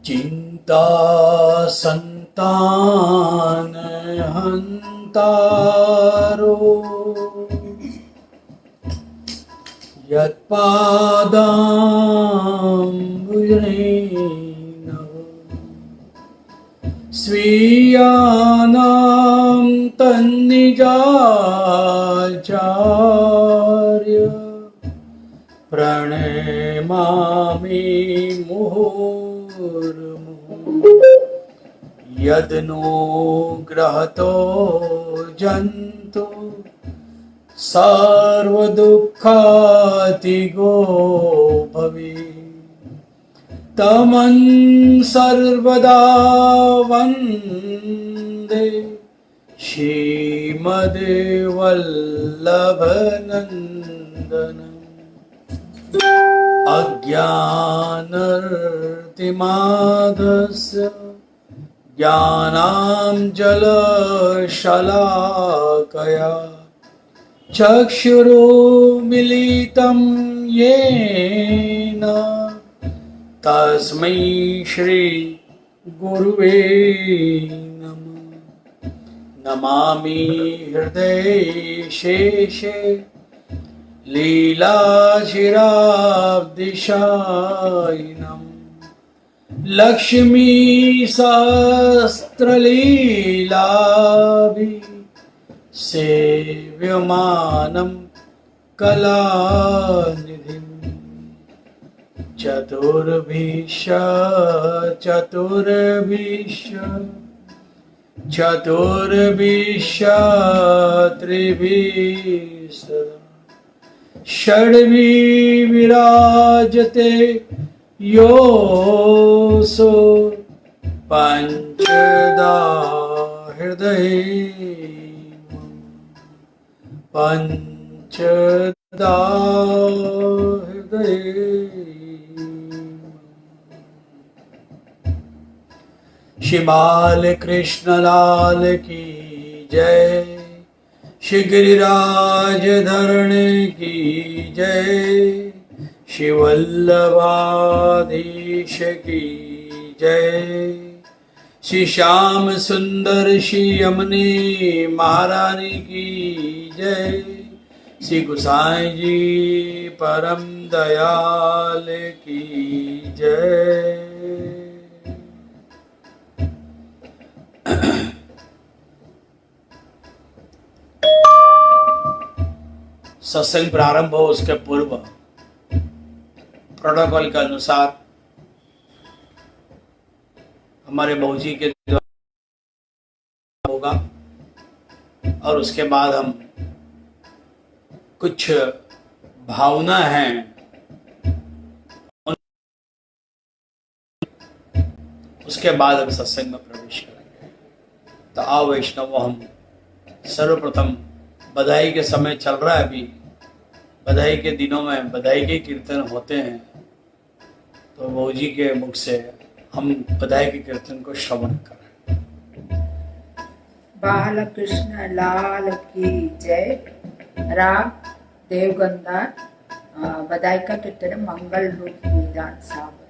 चिंता संतान हंतारो यत्पादाम्बुजैर्नव स्वीयानां तन्निजाचार्य प्रणमामि मुहुर्मुहुः यदनुग्रहतो जन्तु सर्वदुःखातिगो भवेत् तमं सर्वदा वन्दे श्रीमद्वल्लभनन्दनम् अज्ञानतिमिरान्धस्य ज्ञानाञ्जनशलाकया चक्षुरुन्मीलितं येन तस्मै श्री गुरुवे नमः। नमामि हृदये शेषे लीलाचिराब्धिशायिनं लक्ष्मी सहस्रलीलाभि सेव्यमानं कलानिधिं चतुर्भिश्च त्रिभिः सदा षड्भिः विराजते योऽसो पञ्चदा हृदये पंचदा हृदये। श्री बाल कृष्ण लाल की जय, श्री गिरिराज धरण की जय, श्री वल्लभाधीश की जय, श्री श्याम सुंदर श्री यमुने महारानी की जय, श्री गोसाई जी परम दयाल की जय। सत्संग प्रारंभ हो उसके पूर्व प्रोटोकॉल के अनुसार हमारे बहुजी के द्वारा होगा और उसके बाद हम कुछ भावना हैं उसके बाद हम सत्संग में प्रवेश करेंगे। तो आओ वैष्णव, हम सर्वप्रथम बधाई के समय चल रहा है, अभी बधाई के दिनों में बधाई के कीर्तन होते हैं, तो बहुजी के मुख से हम बधाई के कीर्तन को श्रवण करें। बाल कृष्ण लाल की जय। राग देवगंधार। बधाई का कीर्तन मंगल रूप निदान सागर।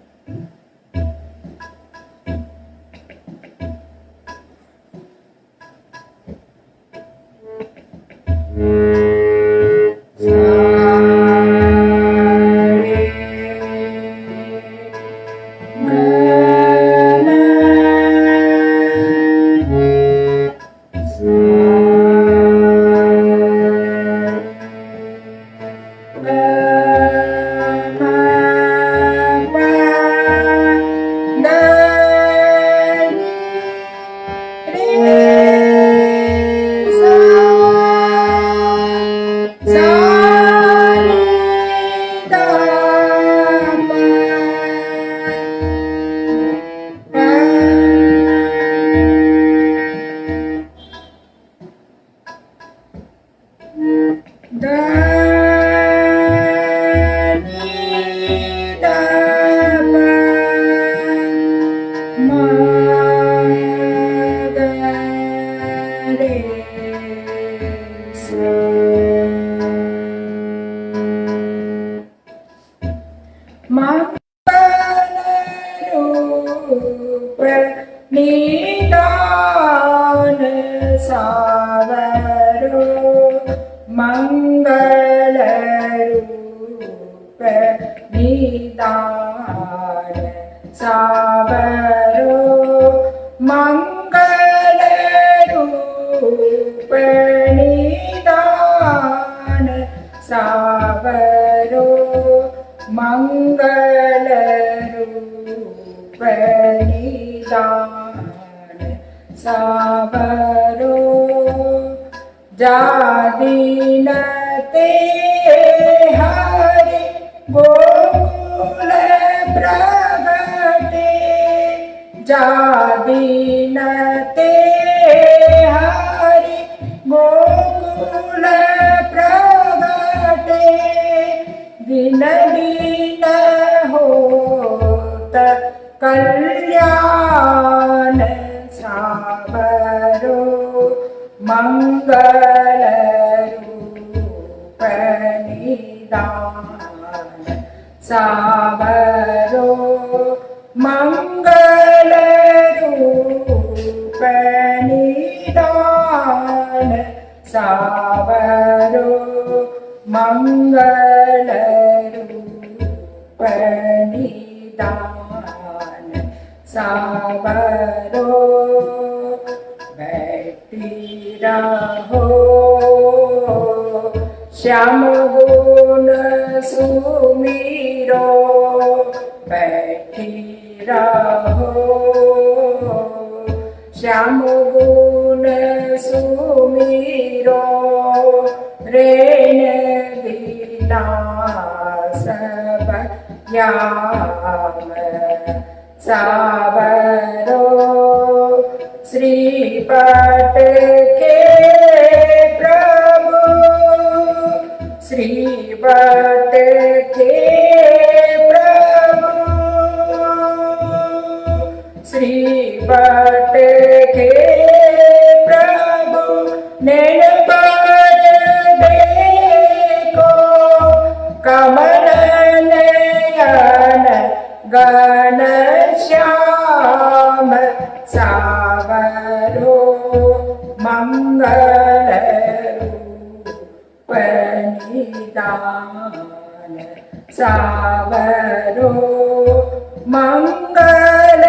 सावरो मंगल रूप निदान सावरो जादीन ते हरि गोकुल प्रगटे जादीन ते हरि गोकुल प्रगटे दिन दिन होत कल्याण सावरो मंगल रूप निदान सावरो मंगल रूप निदान सावरो मंगल रूप निदान सावरो बैठी रहो श्याम गुण सुमीरो बैठी रहो श्याम गुण सुमीरो रेन विलास याम सावरो श्रीपट के प्रभु श्रीपट के प्रभु श्रीपट के प्रभु नैन पर देखो कमल नयन गण श्याम सावरो मंगल रूप निदान सावरो मंगल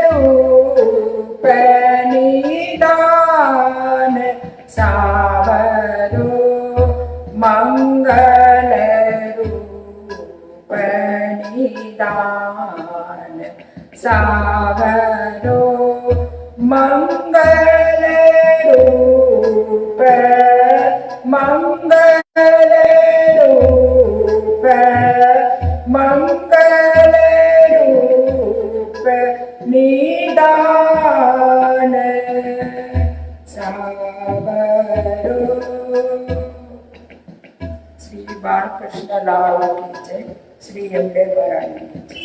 रूप निदान सावरो मंगल रूप निदान सावरो मंगल रूप मंगल रूप मंगल रूप निदान सावरो। श्री बालकृष्ण लाल की जय। श्री अम्बे भरानी की जय।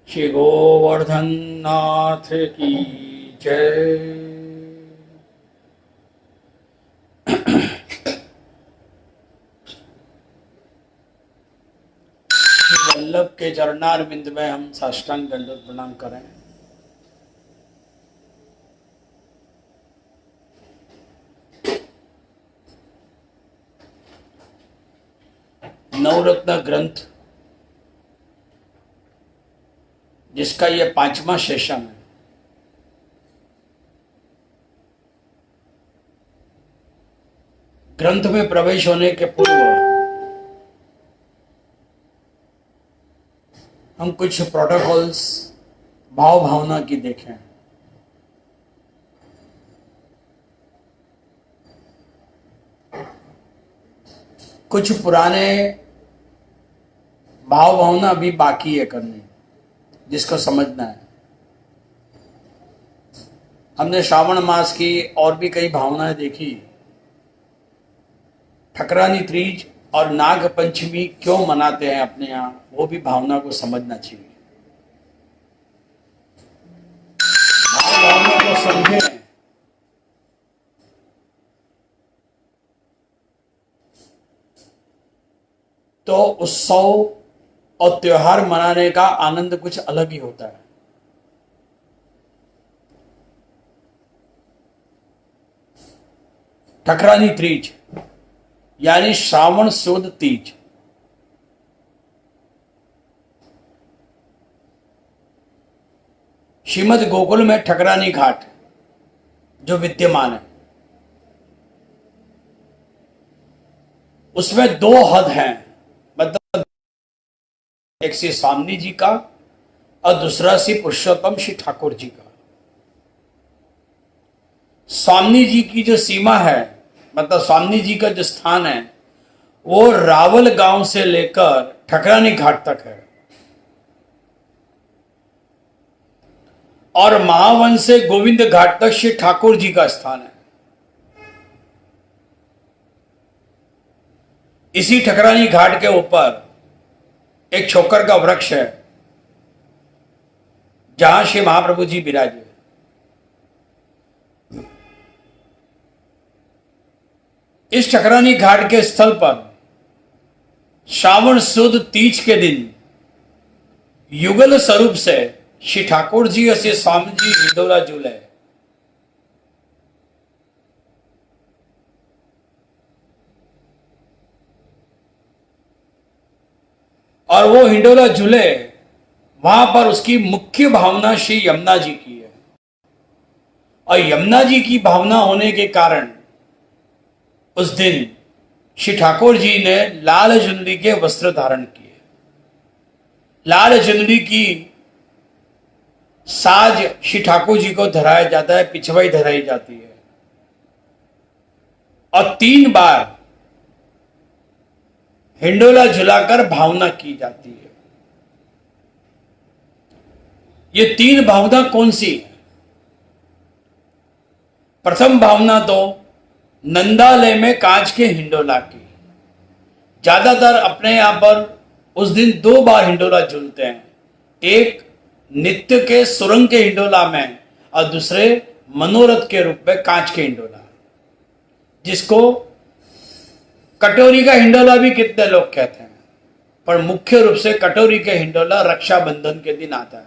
श्री गोवर्धन नाथ की जय। वल्लभ के चरणारविंद में हम साष्टांग दंडवत प्रणाम करें। नवरत्न ग्रंथ जिसका यह 5वां सेशन है, ग्रंथ में प्रवेश होने के पूर्व हम कुछ प्रोटोकॉल्स भाव भावना की देखें। कुछ पुराने भाव भावना अभी बाकी है करनी, जिसको समझना है। हमने श्रावण मास की और भी कई भावनाएं देखी। ठकरानी तीज और नाग पंचमी क्यों मनाते हैं अपने यहाँ, वो भी भावना को समझना चाहिए। भाव भावना को समझें तो उत्सव और त्योहार मनाने का आनंद कुछ अलग ही होता है। ठकरानी तीज यानी श्रावण शुद्ध तीज, श्रीमद गोकुल में ठकरानी घाट जो विद्यमान है, उसमें दो हद हैं, मतलब एक श्री स्वामी जी का और दूसरा श्री पुरुषोत्तम श्री ठाकुर जी का। स्वामी जी की जो सीमा है, मतलब स्वामी जी का जो स्थान है, वो रावल गांव से लेकर ठकरानी घाट तक है, और महावन से गोविंद घाट तक श्री ठाकुर जी का स्थान है। इसी ठकरानी घाट के ऊपर एक छोकर का वृक्ष है, जहां श्री महाप्रभु जी विराजे। इस ठकरानी घाट के स्थल पर श्रावण सुद तीज के दिन युगल स्वरूप से श्री ठाकुर जी और श्री स्वामी जी हिंडोला झूले। और वो हिंडोला झूले, वहां पर उसकी मुख्य भावना श्री यमुना जी की है, और यमुना जी की भावना होने के कारण उस दिन श्री ठाकुर जी ने लाल चुनरी के वस्त्र धारण किए। लाल चुनरी की साज श्री ठाकुर जी को धराया जाता है, पिछवाई धराई जाती है, और 3 बार हिंडोला झुलाकर भावना की जाती है। ये 3 भावना कौन सी है? प्रथम भावना तो नंदालय में कांच के हिंडोला की। ज्यादातर अपने यहां पर उस दिन 2 बार हिंडोला झूलते हैं, एक नित्य के सुरंग के हिंडोला में और दूसरे मनोरथ के रूप में कांच के हिंडोला, जिसको कटोरी का हिंडोला भी कितने लोग कहते हैं, पर मुख्य रूप से कटोरी के हिंडोला रक्षाबंधन के दिन आता है।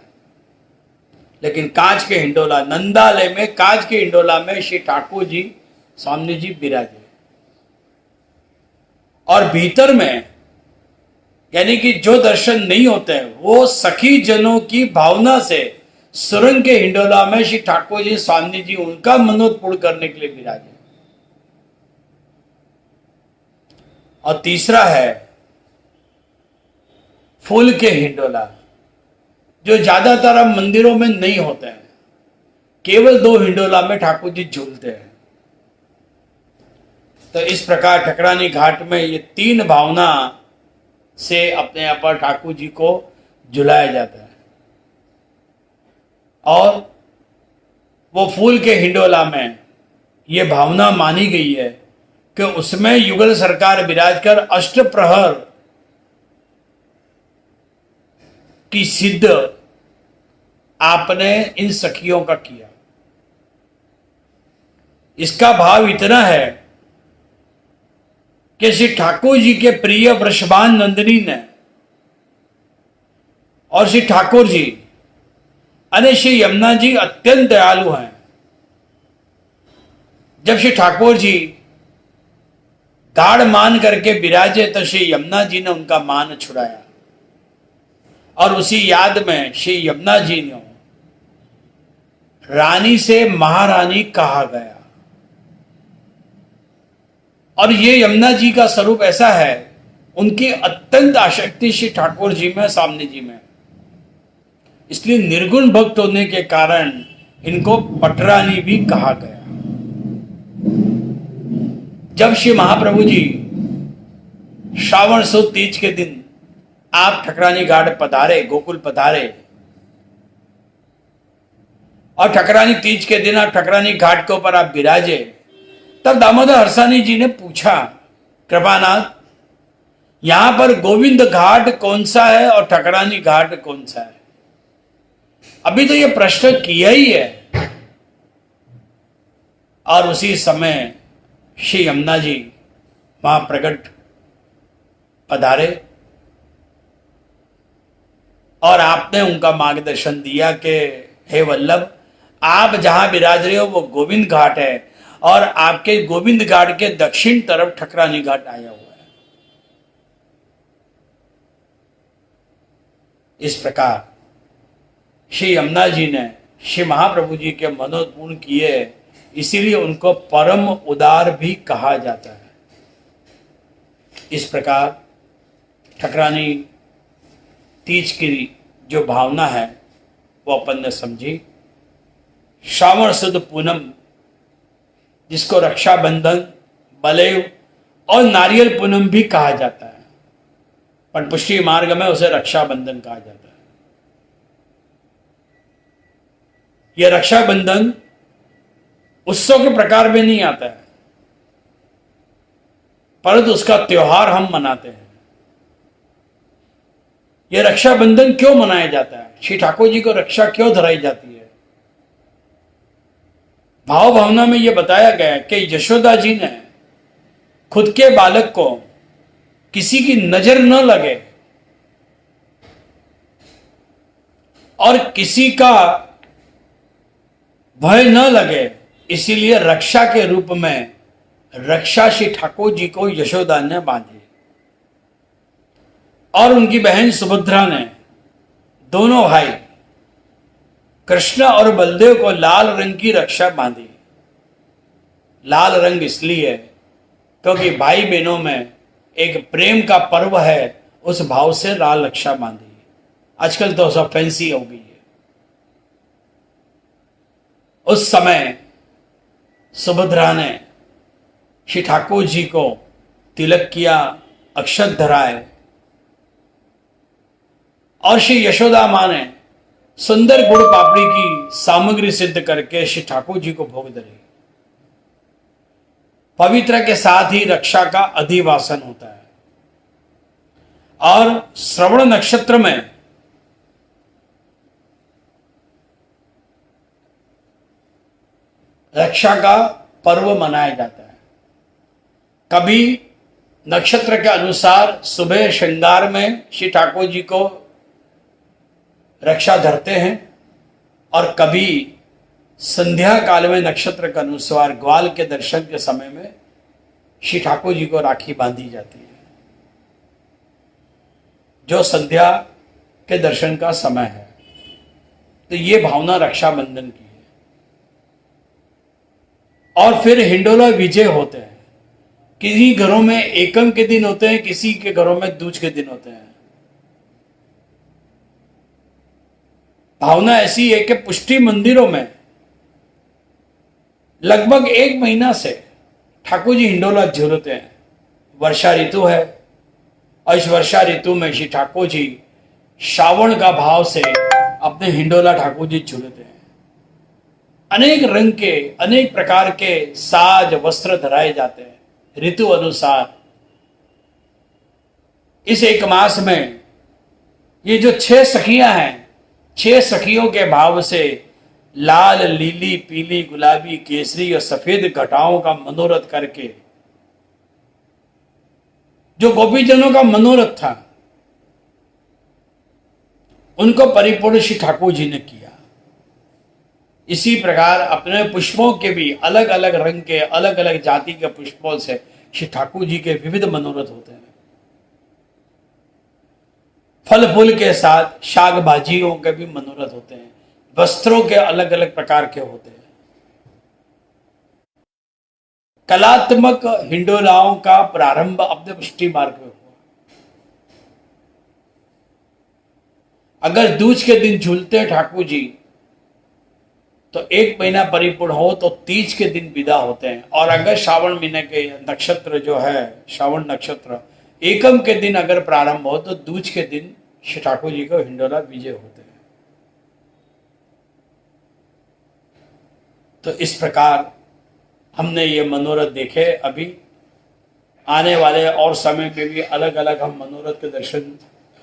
लेकिन कांच के हिंडोला, नंदालय में कांच के हिंडोला में श्री ठाकुर जी स्वामी जी विराजे, और भीतर में यानी कि जो दर्शन नहीं होते हैं, वो सखी जनों की भावना से सुरंग के हिंडोला में श्री ठाकुर जी स्वामी जी उनका मनोरथ पूर्ण करने के लिए विराजे। और तीसरा है फूल के हिंडोला, जो ज्यादातर अब मंदिरों में नहीं होते हैं, केवल 2 हिंडोला में ठाकुर जी झूलते हैं। तो इस प्रकार ठकरानी घाट में ये 3 भावना से अपने यहाँ पर ठाकुर जी को झुलाया जाता है। और वो फूल के हिंडोला में ये भावना मानी गई है कि उसमें युगल सरकार विराज कर अष्टप्रहर की सिद्ध आपने इन सखियों का किया। इसका भाव इतना है कि श्री ठाकुर जी के प्रिय वृषभान नंदिनी ने और श्री ठाकुर जी अने श्री यमुना जी अत्यंत दयालु हैं। जब श्री ठाकुर जी गाढ़ मान करके विराजे तो श्री यमुना जी ने उनका मान छुड़ाया, और उसी याद में श्री यमुना जी ने रानी से महारानी कहा गया। और ये यमुना जी का स्वरूप ऐसा है, उनकी अत्यंत आसक्ति श्री ठाकुर जी में, स्वामी जी में, इसलिए निर्गुण भक्त होने के कारण इनको पटरानी भी कहा गया। जब श्री महाप्रभु जी श्रावण सुद तीज के दिन आप ठकरानी घाट पधारे, गोकुल पधारे, और ठकरानी तीज के दिन आप ठकरानी घाट के ऊपर आप विराजे, तब दामोदर हरसानी जी ने पूछा, कृपानाथ, यहां पर गोविंद घाट कौन सा है और ठकरानी घाट कौन सा है? अभी तो यह प्रश्न किया ही है। और उसी समय श्री यमुना जी वहां प्रकट पधारे, और आपने उनका मार्गदर्शन दिया कि हे वल्लभ, आप जहां विराज रहे हो वो गोविंद घाट है, और आपके गोविंद घाट के दक्षिण तरफ ठकरानी घाट आया हुआ है। इस प्रकार श्री यमुना जी ने श्री महाप्रभु जी के मनोरथ पूर्ण किए, इसीलिए उनको परम उदार भी कहा जाता है। इस प्रकार ठकरानी तीज की जो भावना है वो अपन ने समझी। श्रावण शुद्ध पूनम, जिसको रक्षाबंधन, बलेव और नारियल पूनम भी कहा जाता है, पर पुष्टि मार्ग में उसे रक्षाबंधन कहा जाता है। यह रक्षाबंधन उत्सव के प्रकार में नहीं आता है, परंतु उसका त्योहार हम मनाते हैं। यह रक्षाबंधन क्यों मनाया जाता है, श्री ठाकुर जी को रक्षा क्यों धराई जाती है? भाव भावना में यह बताया गया कि यशोदा जी ने खुद के बालक को किसी की नजर न लगे और किसी का भय न लगे, इसीलिए रक्षा के रूप में रक्षा श्री ठाकुर जी को यशोदा ने बांधी और उनकी बहन सुभद्रा ने दोनों भाई कृष्ण और बलदेव को लाल रंग की रक्षा बांधी। लाल रंग इसलिए क्योंकि भाई बहनों में एक प्रेम का पर्व है, उस भाव से लाल रक्षा बांधी। आजकल तो सब फैंसी हो गई है। उस समय सुभद्रा ने श्री ठाकुर जी को तिलक किया, अक्षत धराए और श्री यशोदा मां ने सुंदर गुड़ पापड़ी की सामग्री सिद्ध करके श्री ठाकुर जी को भोग धरी। पवित्र के साथ ही रक्षा का अधिवासन होता है और श्रवण नक्षत्र में रक्षा का पर्व मनाया जाता है। कभी नक्षत्र के अनुसार सुबह श्रृंगार में श्री ठाकुर जी को रक्षा धरते हैं और कभी संध्या काल में नक्षत्र के अनुसार ग्वाल के दर्शन के समय में श्री ठाकुर जी को राखी बांधी जाती है, जो संध्या के दर्शन का समय है। तो ये भावना रक्षाबंधन की है। और फिर हिंडोला विजय होते हैं। किसी घरों में एकम के दिन होते हैं, किसी के घरों में दूज के दिन होते हैं। भावना ऐसी है कि पुष्टि मंदिरों में लगभग 1 महीना से ठाकुर जी हिंडोला झूलते हैं। वर्षा ऋतु है और इस वर्षा ऋतु में श्री ठाकुर जी श्रावण का भाव से अपने हिंडोला ठाकुर जी झूलते हैं। अनेक रंग के, अनेक प्रकार के साज वस्त्र धराए जाते हैं ऋतु अनुसार। इस एक मास में ये जो 6 सखियां हैं, 6 सखियों के भाव से लाल, लीली, पीली, गुलाबी, केसरी और सफेद घटाओं का मनोरथ करके, जो गोपीजनों का मनोरथ था, उनको परिपूर्ण श्री ठाकुर जी ने किया। इसी प्रकार अपने पुष्पों के भी अलग अलग रंग के, अलग अलग जाति के पुष्पों से श्री ठाकुर जी के विविध मनोरथ होते हैं। फल फूल के साथ शाक भाजियों के भी मनोरथ होते हैं। वस्त्रों के अलग अलग प्रकार के होते हैं। कलात्मक हिंडोलाओं का प्रारंभ अपने पुष्टि मार्ग में हुआ। अगर दूज के दिन झूलते ठाकुर जी तो 1 महीना परिपूर्ण हो तो तीज के दिन विदा होते हैं। और अगर श्रावण महीने के नक्षत्र जो है, श्रावण नक्षत्र एकम के दिन अगर प्रारंभ हो तो दूज के दिन श्री ठाकुर जी को हिंडोला विजय होते हैं। तो इस प्रकार हमने ये मनोरथ देखे। अभी आने वाले और समय पे भी अलग अलग हम मनोरथ के दर्शन,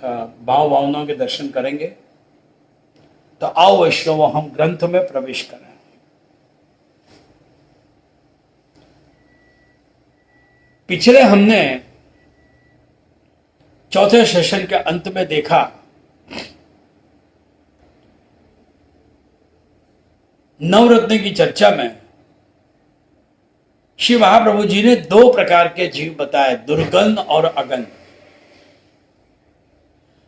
भाव भावनाओं के दर्शन करेंगे। तो आओ वैष्णव, हम ग्रंथ में प्रवेश करें। पिछले हमने चौथे सेशन के अंत में देखा नवरत्न की चर्चा में श्री महाप्रभु जी ने 2 प्रकार के जीव बताए, दुर्गन और अगन।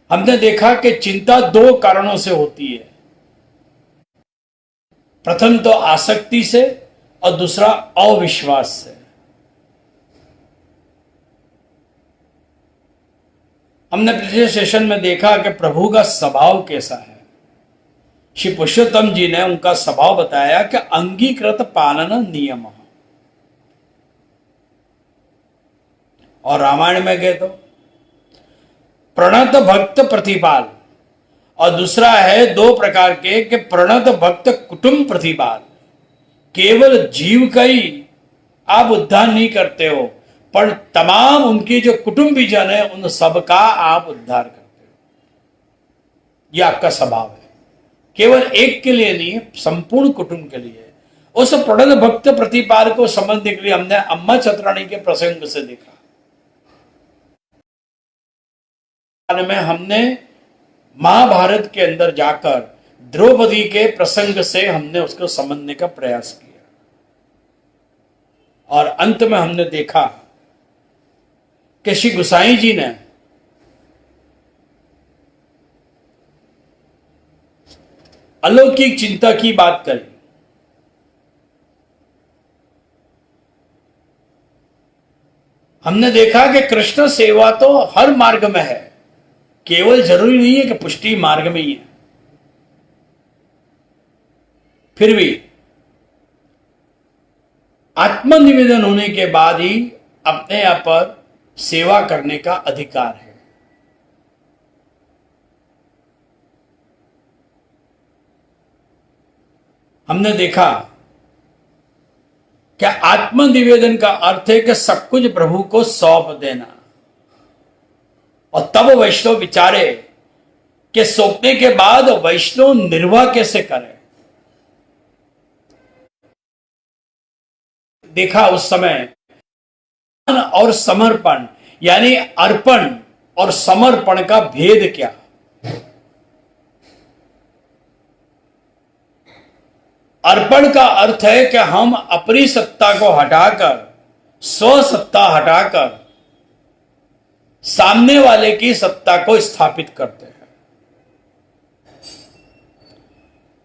हमने देखा कि चिंता 2 कारणों से होती है। प्रथम तो आसक्ति से और दूसरा अविश्वास से। हमने पिछले सेशन में देखा कि प्रभु का स्वभाव कैसा है। श्री पुरुषोत्तम जी ने उनका स्वभाव बताया कि अंगीकृत पालन नियम, और रामायण में गए तो प्रणत भक्त प्रतिपाल, और दूसरा है दो प्रकार के कि प्रणत भक्त कुटुंब प्रतिपाल। केवल जीव का ही आप उद्धार नहीं करते हो, पर तमाम उनके जो कुटुंबी जन है उन सबका आप उद्धार करते हो। यह आपका स्वभाव है, केवल एक के लिए नहीं है, संपूर्ण कुटुंब के लिए। उस प्रणत भक्त प्रतिपाल को समझने के लिए हमने अम्मा चतुरानी के प्रसंग से देखा। में हमने महाभारत के अंदर जाकर द्रौपदी के प्रसंग से हमने उसको समझने का प्रयास किया, और अंत में हमने देखा कि श्री गोसाई जी ने अलौकिक चिंता की बात करी। हमने देखा कि कृष्ण सेवा तो हर मार्ग में है, केवल जरूरी नहीं है कि पुष्टि मार्ग में ही है। फिर भी आत्मनिवेदन होने के बाद ही अपने आप पर सेवा करने का अधिकार है। हमने देखा कि आत्मनिवेदन का अर्थ है कि सब कुछ प्रभु को सौंप देना, और तब वैष्णव विचारे कि सौंपने के बाद वैष्णव निर्वाह कैसे करे। देखा उस समय और समर्पण यानी अर्पण और समर्पण का भेद क्या। अर्पण का अर्थ है कि हम अपनी सत्ता को हटाकर, स्व सत्ता हटाकर सामने वाले की सत्ता को स्थापित करते हैं,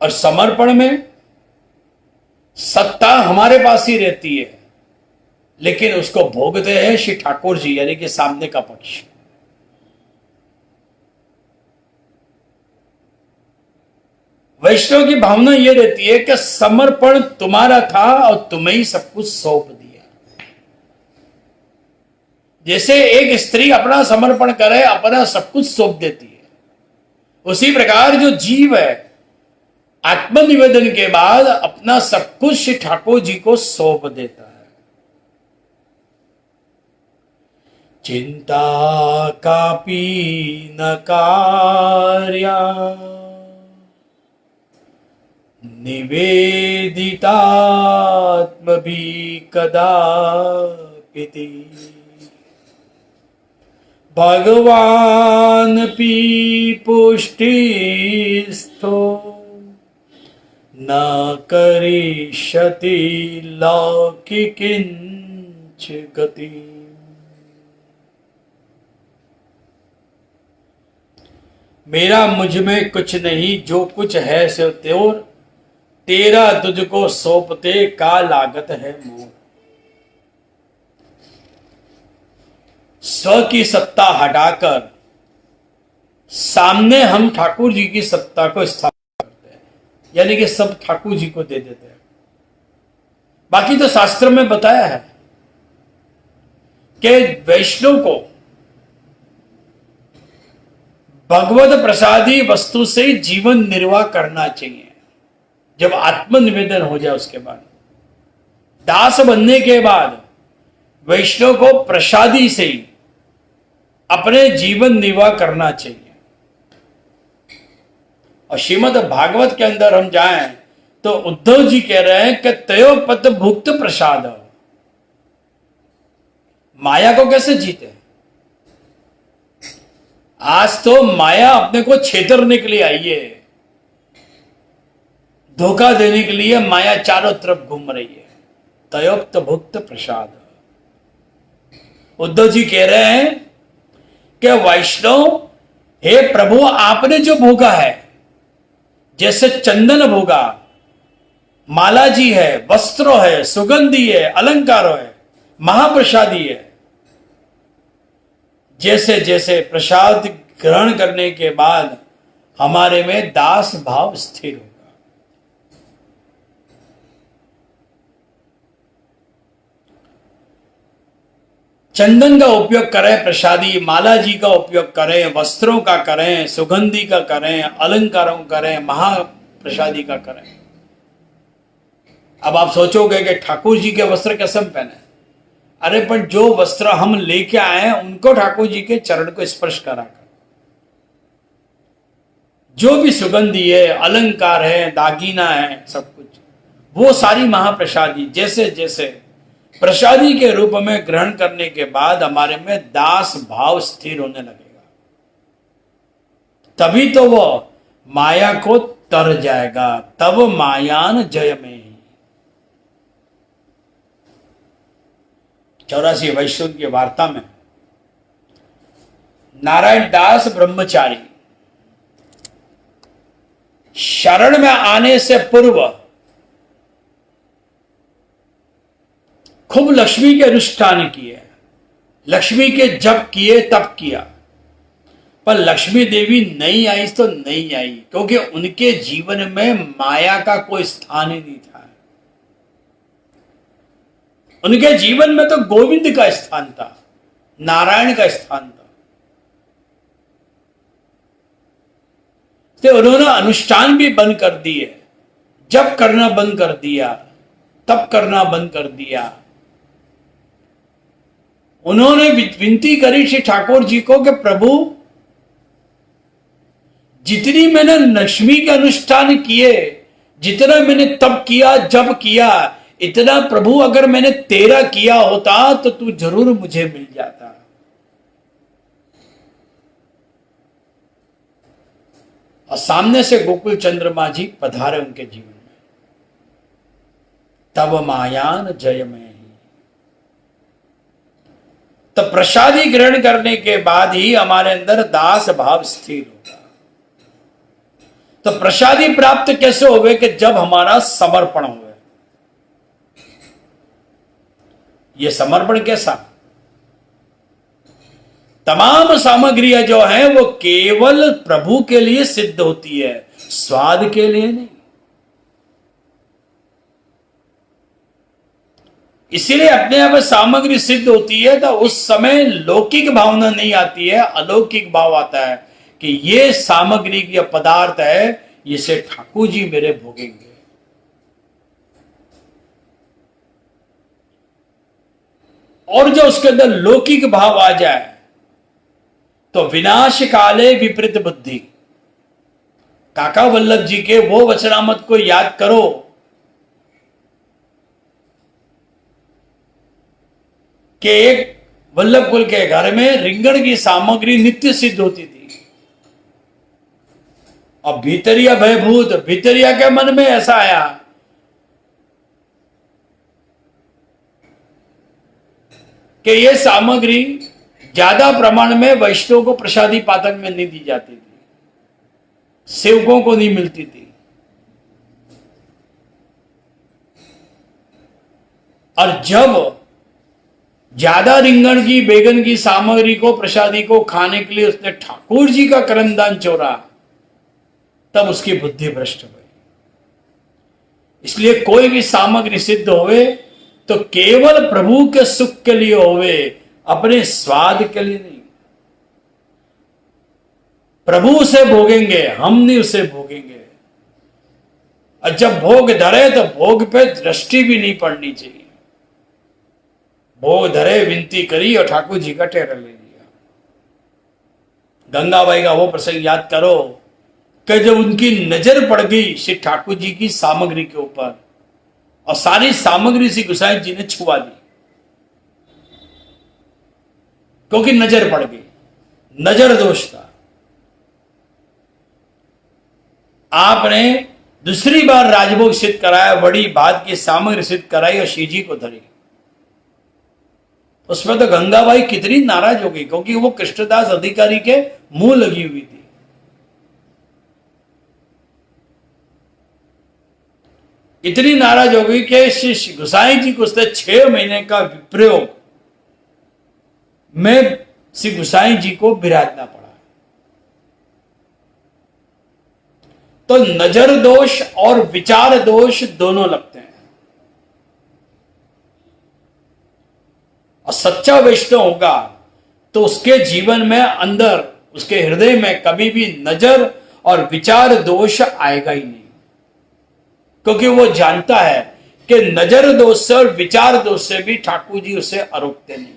और समर्पण में सत्ता हमारे पास ही रहती है, लेकिन उसको भोगते हैं श्री ठाकुर जी, यानी कि सामने का पक्ष। वैष्णव की भावना यह रहती है कि समर्पण तुम्हारा था और तुम्हें ही सब कुछ सौंप दिया। जैसे एक स्त्री अपना समर्पण करे, अपना सब कुछ सौंप देती है, उसी प्रकार जो जीव है आत्मनिवेदन के बाद अपना सब कुछ श्री ठाकुर जी को सौंप देता है। चिंता कापी न कार्या निवेदितात्म भी कदापिति भगवान पी पुष्टिस्थो न करिष्यति लौकिकिंच गति। मेरा मुझ में कुछ नहीं, जो कुछ है सो त्योर, तेरा तुझको सौंपते का लागत है मोर। स्व की सत्ता हटाकर सामने हम ठाकुर जी की सत्ता को स्थापित करते हैं, यानी कि सब ठाकुर जी को दे देते हैं। बाकी तो शास्त्र में बताया है कि वैष्णव को भगवत प्रसादी वस्तु से जीवन निर्वाह करना चाहिए। जब आत्मनिवेदन हो जाए उसके बाद, दास बनने के बाद वैष्णव को प्रसादी से ही अपने जीवन निर्वाह करना चाहिए। और श्रीमद् भागवत के अंदर हम जाएं तो उद्धव जी कह रहे हैं कि तयोपत भुक्त प्रसाद, माया को कैसे जीते। आज तो माया अपने को छेतरने के लिए आई है, धोखा देने के लिए माया चारों तरफ घूम रही है। तयोक्त भुक्त प्रसाद, उद्धव जी कह रहे हैं कि वैष्णव, हे प्रभु, आपने जो भोगा है, जैसे चंदन भोगा, माला जी है, वस्त्र है, सुगंधी है, अलंकार है, महाप्रसादी है, जैसे जैसे प्रसाद ग्रहण करने के बाद हमारे में दास भाव स्थिर होगा। चंदन का उपयोग करें, प्रसादी माला जी का उपयोग करें, वस्त्रों का करें, सुगंधी का करें, अलंकारों करें, महाप्रसादी का करें। अब आप सोचोगे कि ठाकुर जी के वस्त्र कैसे पहने? अरे पर जो वस्त्र हम लेके आए हैं उनको ठाकुर जी के चरण को स्पर्श करा कर, जो भी सुगंधी है, अलंकार है, दागीना है, सब कुछ वो सारी महाप्रसादी जैसे जैसे प्रसादी के रूप में ग्रहण करने के बाद हमारे में दास भाव स्थिर होने लगेगा, तभी तो वो माया को तर जाएगा। तब मायान जय में। 84 वैष्णव की वार्ता में नारायण दास ब्रह्मचारी शरण में आने से पूर्व खूब लक्ष्मी के अनुष्ठान किए, लक्ष्मी के जप किए, तप किया, पर लक्ष्मी देवी नहीं आई तो नहीं आई, क्योंकि उनके जीवन में माया का कोई स्थान ही नहीं था। उनके जीवन में तो गोविंद का स्थान था, नारायण का स्थान था। तो उन्होंने अनुष्ठान भी बंद कर दिए, जप करना बंद कर दिया, तप करना बंद कर दिया। उन्होंने विनती करी श्री ठाकुर जी को कि प्रभु, जितनी मैंने लक्ष्मी के अनुष्ठान किए, जितना मैंने तप किया, जप किया, इतना प्रभु अगर मैंने तेरा किया होता तो तू जरूर मुझे मिल जाता। और सामने से गोकुल चंद्रमा जी पधारे उनके जीवन में। तब मायान जय में ही। तो प्रसादी ग्रहण करने के बाद ही हमारे अंदर दास भाव स्थिर होगा। तो प्रसादी प्राप्त कैसे होवे? कि जब हमारा समर्पण हो। ये समर्पण कैसा? तमाम सामग्रियां जो है वो केवल प्रभु के लिए सिद्ध होती है, स्वाद के लिए नहीं। इसीलिए अपने आप सामग्री सिद्ध होती है तो उस समय लौकिक भावना नहीं आती है, अलौकिक भाव आता है कि ये सामग्री की पदार्थ है, इसे ठाकुर जी मेरे भोगेंगे। और जो उसके अंदर लौकिक भाव आ जाए तो विनाश काले विपरीत बुद्धि। काका वल्लभ जी के वो वचनामत को याद करो कि एक वल्लभ कुल के घर में रिंगण की सामग्री नित्य सिद्ध होती थी, और भीतरिया भयभूत, भीतरिया के मन में ऐसा आया कि यह सामग्री ज्यादा प्रमाण में वैष्णव को प्रसादी पातन में नहीं दी जाती थी, सेवकों को नहीं मिलती थी। और जब ज्यादा रिंगण की, बैगन की सामग्री को, प्रसादी को खाने के लिए उसने ठाकुर जी का कर्मदान चोरा, तब उसकी बुद्धि भ्रष्ट हुई। इसलिए कोई भी सामग्री सिद्ध होवे तो केवल प्रभु के सुख के लिए होवे, अपने स्वाद के लिए नहीं। प्रभु उसे भोगेंगे, हम नहीं उसे भोगेंगे। और जब भोग धरे तो भोग पे दृष्टि भी नहीं पड़नी चाहिए। भोग धरे, विनती करी और ठाकुर जी का टेरा ले लिया। गंगाबाई का वो प्रसंग याद करो कि जब उनकी नजर पड़ गई श्री ठाकुर जी की सामग्री के ऊपर, और सारी सामग्री श्री गोसाई जी ने छुआ दी, क्योंकि नजर पड़ गई, नजर दोष था। आपने दूसरी बार राजभोग सिद्ध कराया, बड़ी बात की सामग्री सिद्ध कराई और श्री जी को धरी। उसमें तो गंगाबाई कितनी नाराज हो गई, क्योंकि वो कृष्णदास अधिकारी के मुंह लगी हुई थी। इतनी नाराज हो गई कि श्री गोसाई जी को उसने 6 महीने का विप्रयोग में श्री गुसाई जी को विराजना पड़ा। तो नजर दोष और विचार दोष दोनों लगते हैं। और सच्चा वैष्णव होगा तो उसके जीवन में, अंदर उसके हृदय में कभी भी नजर और विचार दोष आएगा ही नहीं, क्योंकि वो जानता है कि नजर दोष से और विचार दोष से भी ठाकुर जी उसे अरोकते नहीं है।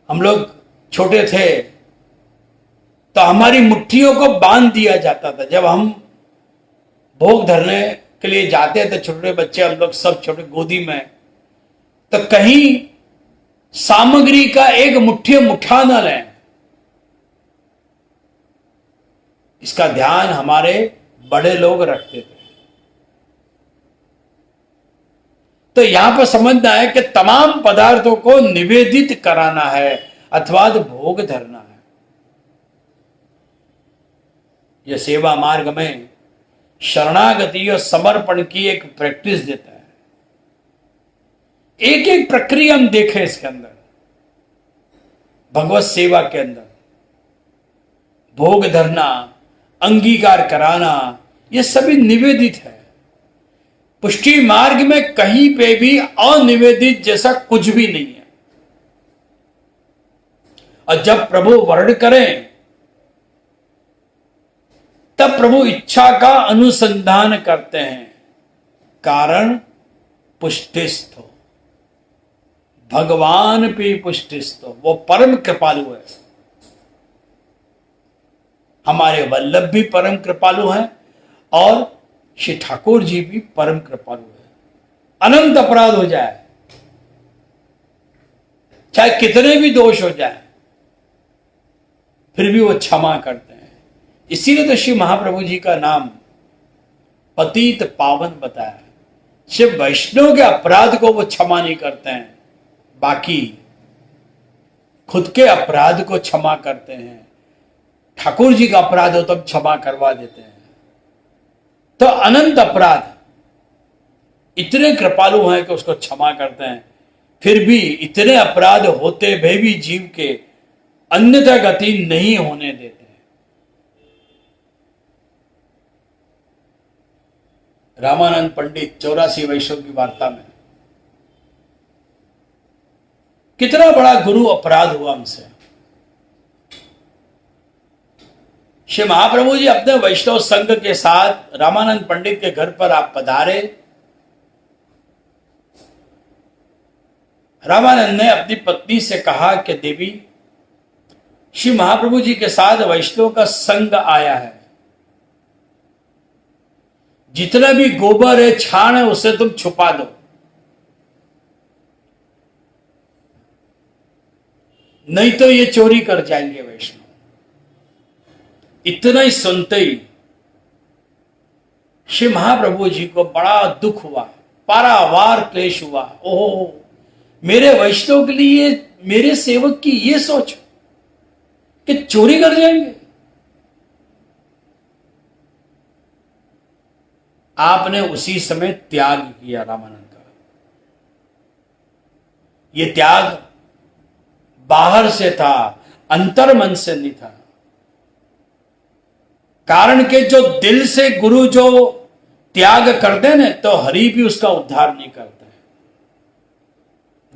हम लोग छोटे थे तो हमारी मुट्ठियों को बांध दिया जाता था। जब हम भोग धरने के लिए जाते थे, छोटे बच्चे हम लोग सब छोटे गोदी में, तो कहीं सामग्री का एक मुट्ठी मुठा न लें, इसका ध्यान हमारे बड़े लोग रखते थे। तो यहां पर समझना है कि तमाम पदार्थों को निवेदित कराना है अथवा भोग धरना है। यह सेवा मार्ग में शरणागति और समर्पण की एक प्रैक्टिस देता है। एक एक प्रक्रिया हम देखें इसके अंदर, भगवत सेवा के अंदर भोग धरना, अंगीकार कराना, यह सभी निवेदित है। पुष्टि मार्ग में कहीं पे भी अनिवेदित जैसा कुछ भी नहीं है। और जब प्रभु वर्ण करें तब प्रभु इच्छा का अनुसंधान करते हैं। कारण पुष्टिस्थो, भगवान पे पुष्टिस्थो, वो परम कृपालु है। हमारे वल्लभ भी परम कृपालु हैं और श्री ठाकुर जी भी परम कृपालु है। अनंत अपराध हो जाए, चाहे कितने भी दोष हो जाए, फिर भी वो क्षमा करते हैं। इसीलिए तो श्री महाप्रभु जी का नाम पतित पावन बताया। सिर्फ वैष्णव के अपराध को वो क्षमा नहीं करते हैं, बाकी खुद के अपराध को क्षमा करते हैं। ठाकुर जी का अपराध हो तब क्षमा करवा देते हैं। तो अनंत अपराध इतने कृपालु हैं कि उसको क्षमा करते हैं। फिर भी इतने अपराध होते हुए भी जीव के अन्यथा गति नहीं होने देते। रामानंद पंडित 84 वैष्णव की वार्ता में कितना बड़ा गुरु अपराध हुआ हमसे। श्री महाप्रभु जी अपने वैष्णव संघ के साथ रामानंद पंडित के घर पर आप पधारे। रामानंद ने अपनी पत्नी से कहा कि देवी, श्री महाप्रभु जी के साथ वैष्णव का संघ आया है, जितना भी गोबर है, छाण है, उसे तुम छुपा दो, नहीं तो ये चोरी कर जाएंगे वैष्णव। इतना ही सुनते ही श्री महाप्रभु जी को बड़ा दुख हुआ, पारावार क्लेश हुआ। ओह, मेरे वैष्णव के लिए, मेरे सेवक की ये सोच कि चोरी कर जाएंगे। आपने उसी समय त्याग किया रामानंद का। यह त्याग बाहर से था, अंतर मन से नहीं था। कारण के जो दिल से गुरु जो त्याग करते हैं ना, तो हरि भी उसका उद्धार नहीं करता है।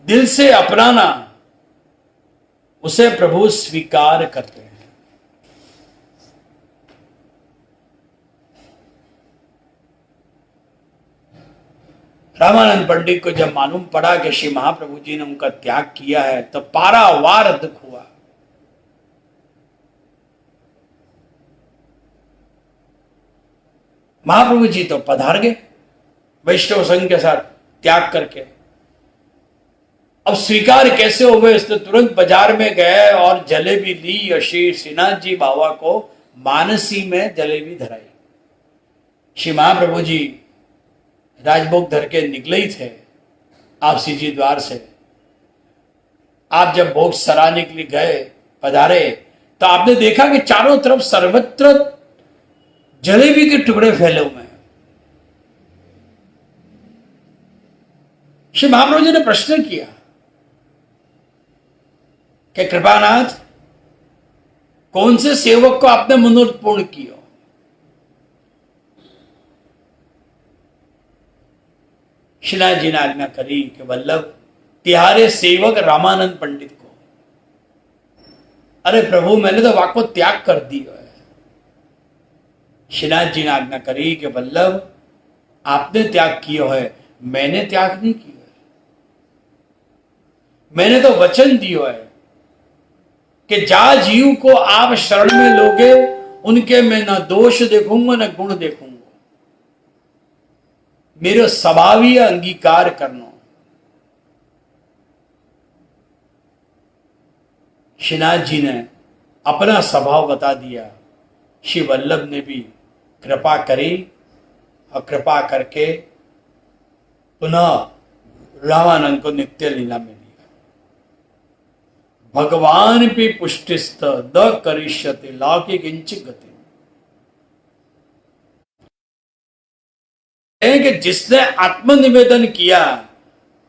दिल से अपनाना, उसे प्रभु स्वीकार करते हैं। रामानंद पंडित को जब मालूम पड़ा कि श्री महाप्रभु जी ने उनका त्याग किया है, तो पारावार दुख हुआ। महाप्रभु जी तो पधार गए वैष्णव संघ के साथ त्याग करके। अब स्वीकार कैसे हो गए? उसने तुरंत बाजार में गए और जलेबी ली और श्री श्रीनाथ जी बाबा को मानसी में जलेबी धराई। श्री महाप्रभु जी राजभोग धर के निकले ही थे आपसी जी द्वार से। आप जब भोग सराहने के लिए गए, पधारे, तो आपने देखा कि चारों तरफ सर्वत्र जलेबी के टुकड़े फैले हुए हैं। श्री महाप्रभु जी ने प्रश्न किया कि कृपानाथ, कौन से सेवक को आपने मनोरथ पूर्ण किया? श्रीनाथ जी ने आज्ञा करी कि वल्लभ, तिहारे सेवक रामानंद पंडित को। अरे प्रभु, मैंने तो वाक को त्याग कर दिया है। श्रीनाथ जी ने आज्ञा करी कि वल्लभ, आपने त्याग किया है, मैंने त्याग नहीं किया है। मैंने तो वचन दिया है कि जा जीव को आप शरण में लोगे, उनके मैं ना दोष देखूंगा ना गुण देखूंगा। मेरे स्वभावीय अंगीकार करना। श्रीनाथ जी ने अपना स्वभाव बता दिया। श्री वल्लभ ने भी कृपा करी और कृपा करके पुनः रामानंद को नित्य लीला में लिया। भगवान भी पुष्टिस्त द करिष्यते लौकिक किंचित गति। कि जिसने आत्मनिवेदन किया,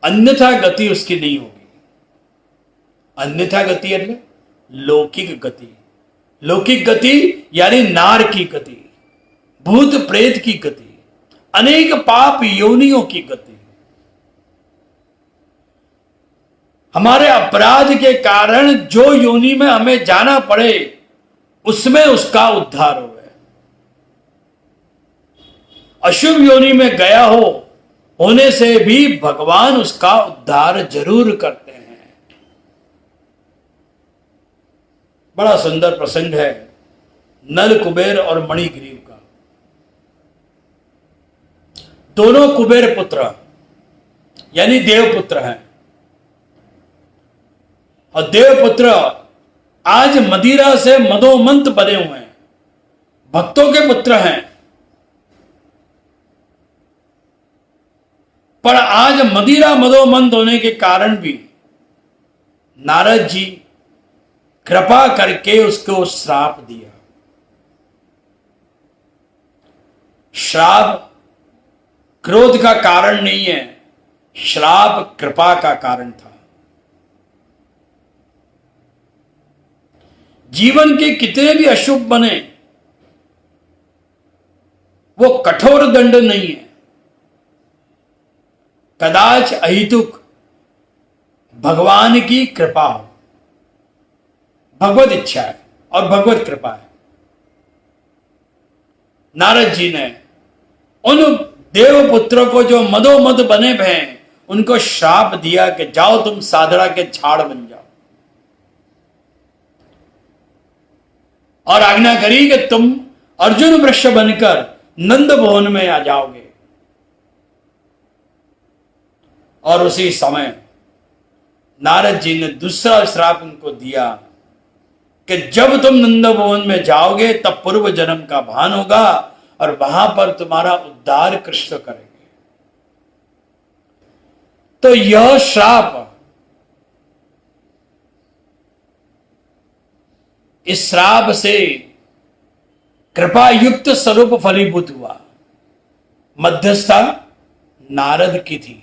अन्यथा गति उसकी नहीं होगी। अन्यथा गति એટલે लौकिक गति। लौकिक गति यानी नार की गति, भूत प्रेत की गति, अनेक पाप योनियों की गति। हमारे अपराध के कारण जो योनि में हमें जाना पड़े, उसमें उसका उद्धार हो। अशुभ योनि में गया होने से भी भगवान उसका उद्धार जरूर करते हैं। बड़ा सुंदर प्रसंग है नल कुबेर और मणिग्रीव का। दोनों कुबेर पुत्र यानी देवपुत्र हैं, और देवपुत्र आज मदिरा से मदोमंत बने हुए हैं, भक्तों के पुत्र हैं। पर आज मदिरा मदोमंद होने के कारण भी नारद जी कृपा करके उसको श्राप दिया। श्राप क्रोध का कारण नहीं है, श्राप कृपा का कारण था। जीवन के कितने भी अशुभ बने, वो कठोर दंड नहीं है। कदाच अहितुक भगवान की कृपा हो, भगवत इच्छा है और भगवत कृपा है। नारद जी ने उन देवपुत्रों को जो मदोमद बने भय, उनको श्राप दिया कि जाओ तुम साधड़ा के झाड़ बन जाओ, और आज्ञा करी कि तुम अर्जुन वृक्ष बनकर नंद भवन में आ जाओगे। और उसी समय नारद जी ने दूसरा श्राप उनको दिया कि जब तुम नंद भवन में जाओगे तब पूर्व जन्म का भान होगा और वहां पर तुम्हारा उद्धार कृष्ण करेंगे। तो यह श्राप, इस श्राप से कृपा युक्त स्वरूप फलीभूत हुआ। मध्यस्थता नारद की थी,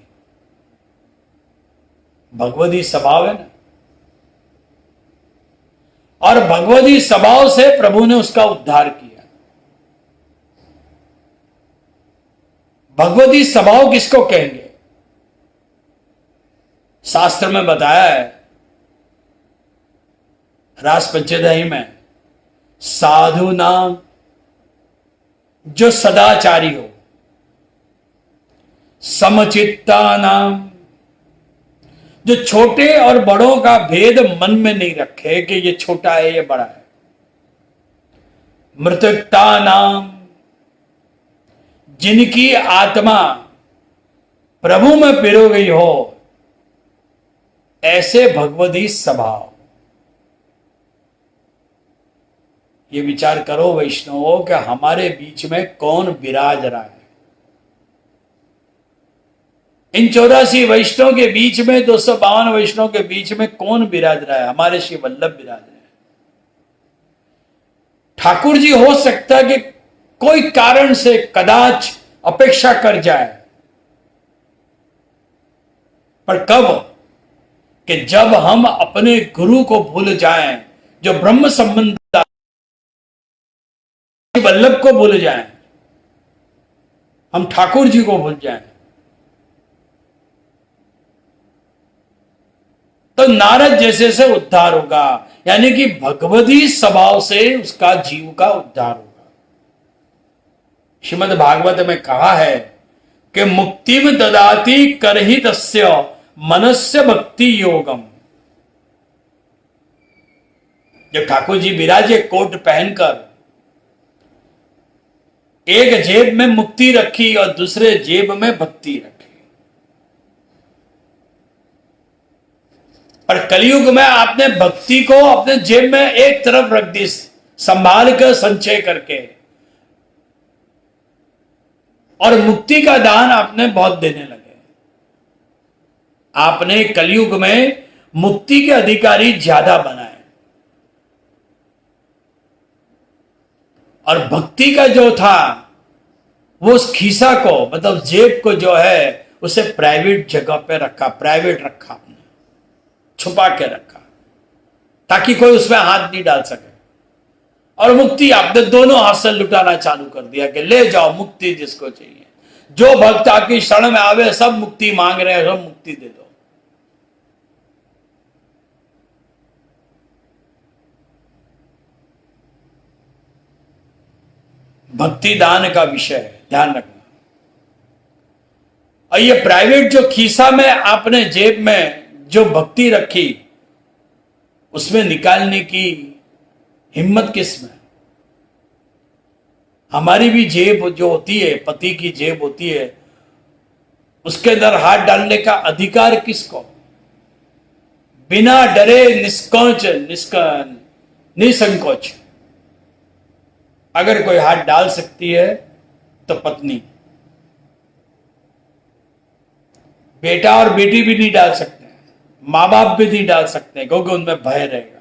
भगवती स्वभाव है ना, और भगवती स्वभाव से प्रभु ने उसका उद्धार किया। भगवती स्वभाव किसको कहेंगे? शास्त्र में बताया है रास पंचदशी में, साधु नाम जो सदाचारी हो, समचित्ता नाम जो छोटे और बड़ों का भेद मन में नहीं रखे कि ये छोटा है ये बड़ा है, मृतकता नाम जिनकी आत्मा प्रभु में पिरो गई हो, ऐसे भगवती स्वभाव। ये विचार करो वैष्णवों कि हमारे बीच में कौन विराज रहा है। इन 84 वैष्णव के बीच में, 252 वैष्णव के बीच में कौन विराज रहा है? हमारे श्री वल्लभ विराज रहे हैं। ठाकुर जी हो सकता है कि कोई कारण से कदाच अपेक्षा कर जाए, पर कब? कि जब हम अपने गुरु को भूल जाएं, जो ब्रह्म संबंध वल्लभ को भूल जाएं, हम ठाकुर जी को भूल जाएं, तो नारद जैसे से उद्धार होगा, यानी कि भगवती स्वभाव से उसका जीव का उद्धार होगा। श्रीमद् भागवत में कहा है कि मुक्तिम ददाति करहितस्य मनस्य भक्ति योगम। जब ठाकुर जी विराजे कोट पहनकर एक जेब में मुक्ति रखी और दूसरे जेब में भक्ति रखी, और कलयुग में आपने भक्ति को अपने जेब में एक तरफ रख दी, संभाल कर संचय करके, और मुक्ति का दान आपने बहुत देने लगे। आपने कलयुग में मुक्ति के अधिकारी ज्यादा बनाए, और भक्ति का जो था वो उस खीसा को, मतलब जेब को जो है उसे प्राइवेट जगह पे रखा, प्राइवेट रखा, आपने छुपा के रखा ताकि कोई उसमें हाथ नहीं डाल सके। और मुक्ति आपने दोनों हाथ से लुटाना चालू कर दिया कि ले जाओ मुक्ति जिसको चाहिए। जो भक्त आपकी शरण में आवे सब मुक्ति मांग रहे हैं, सब मुक्ति दे दो। भक्ति दान का विषय है, ध्यान रखना। और ये प्राइवेट जो खीसा में आपने जेब में जो भक्ति रखी, उसमें निकालने की हिम्मत किस में? हमारी भी जेब जो होती है, पति की जेब होती है, उसके अंदर हाथ डालने का अधिकार किसको? बिना डरे निसंकोच अगर कोई हाथ डाल सकती है तो पत्नी। बेटा और बेटी भी नहीं डाल सकते, मां बाप भी नहीं डाल सकते, क्योंकि उनमें भय रहेगा।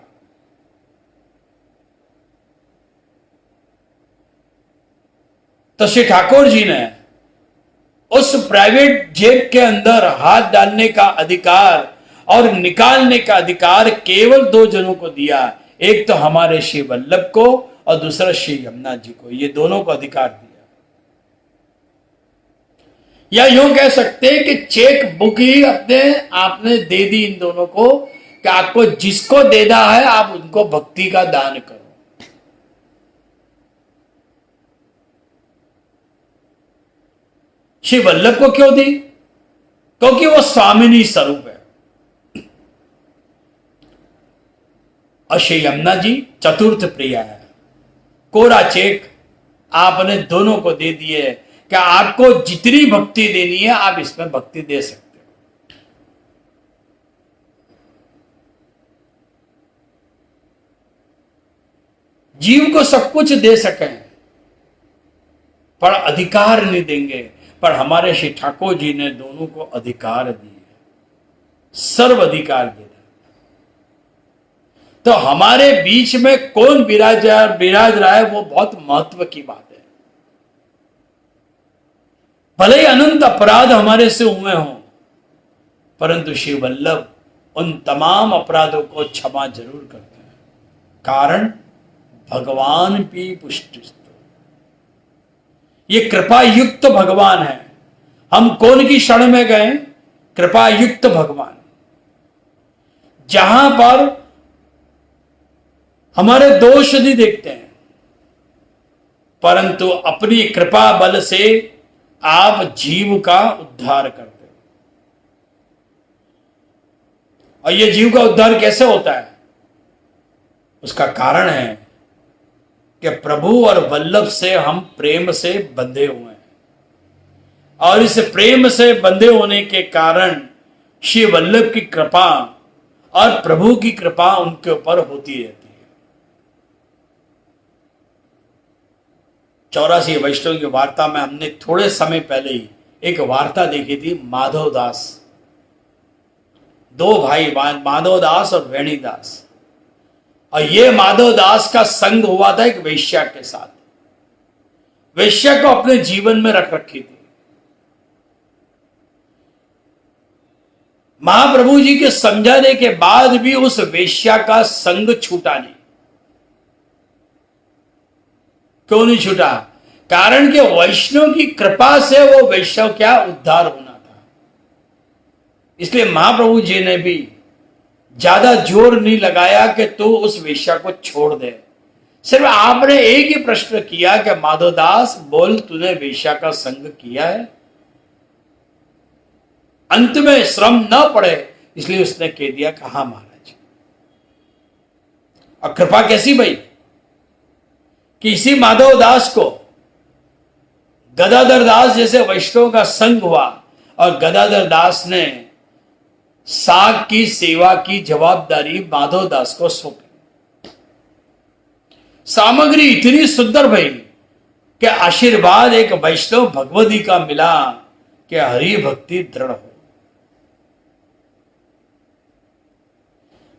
तो श्री ठाकुर जी ने उस प्राइवेट जेब के अंदर हाथ डालने का अधिकार और निकालने का अधिकार केवल दो जनों को दिया, एक तो हमारे श्री वल्लभ को और दूसरा श्री यमुना जी को। ये दोनों को अधिकार दिया। या यूं कह सकते हैं कि चेक बुक ही आपने दे दी इन दोनों को कि आपको जिसको देना है आप उनको भक्ति का दान करो। श्री वल्लभ को क्यों दी? क्योंकि वो स्वामिनी स्वरूप है। और श्री यमुना जी चतुर्थ प्रिया है। कोरा चेक आपने दोनों को दे दिए कि आपको जितनी भक्ति देनी है आप इसमें भक्ति दे सकते हो। जीव को सब कुछ दे सकें पर अधिकार नहीं देंगे, पर हमारे श्री ठाकुर जी ने दोनों को अधिकार दिए, सर्व अधिकार दिए। तो हमारे बीच में कौन विराज रहा है वो बहुत महत्व की बात है। भले ही अनंत अपराध हमारे से हुए हों, परंतु श्री वल्लभ उन तमाम अपराधों को क्षमा जरूर करते हैं। कारण भगवान भी पुष्टिस्तु, ये कृपा युक्त भगवान है। हम कौन की शरण में गए? कृपा युक्त भगवान। जहां पर हमारे दोष नहीं देखते हैं, परंतु अपनी कृपा बल से आप जीव का उद्धार करते हो। और ये जीव का उद्धार कैसे होता है? उसका कारण है कि प्रभु और वल्लभ से हम प्रेम से बंधे हुए हैं, और इस प्रेम से बंधे होने के कारण श्री वल्लभ की कृपा और प्रभु की कृपा उनके ऊपर होती रहती है। 84 वैष्णव की वार्ता में हमने थोड़े समय पहले ही एक वार्ता देखी थी। माधवदास, दो भाई माधवदास और वेणीदास, और ये माधवदास का संग हुआ था एक वेश्या के साथ। वेश्या को अपने जीवन में रख रखी थी। महाप्रभु जी के समझाने के बाद भी उस वेश्या का संग छूटा नहीं। क्यों नहीं छूटा? कारण कि वैष्णव की कृपा से वो वैष्णव क्या उद्धार होना था। इसलिए महाप्रभु जी ने भी ज्यादा जोर नहीं लगाया कि तू उस वेश्या को छोड़ दे। सिर्फ आपने एक ही प्रश्न किया कि माधवदास बोल, तूने वेश्या का संग किया है? अंत में श्रम न पड़े इसलिए उसने कह दिया कि हाँ महाराज। और कृपा कैसी भाई कि इसी माधवदास को गदाधर दास जैसे वैष्णव का संग हुआ और गदाधर दास ने साग की सेवा की जवाबदारी माधवदास को सौंपी। सामग्री इतनी सुंदर भई कि आशीर्वाद एक वैष्णव भगवती का मिला कि हरि भक्ति दृढ़ हो।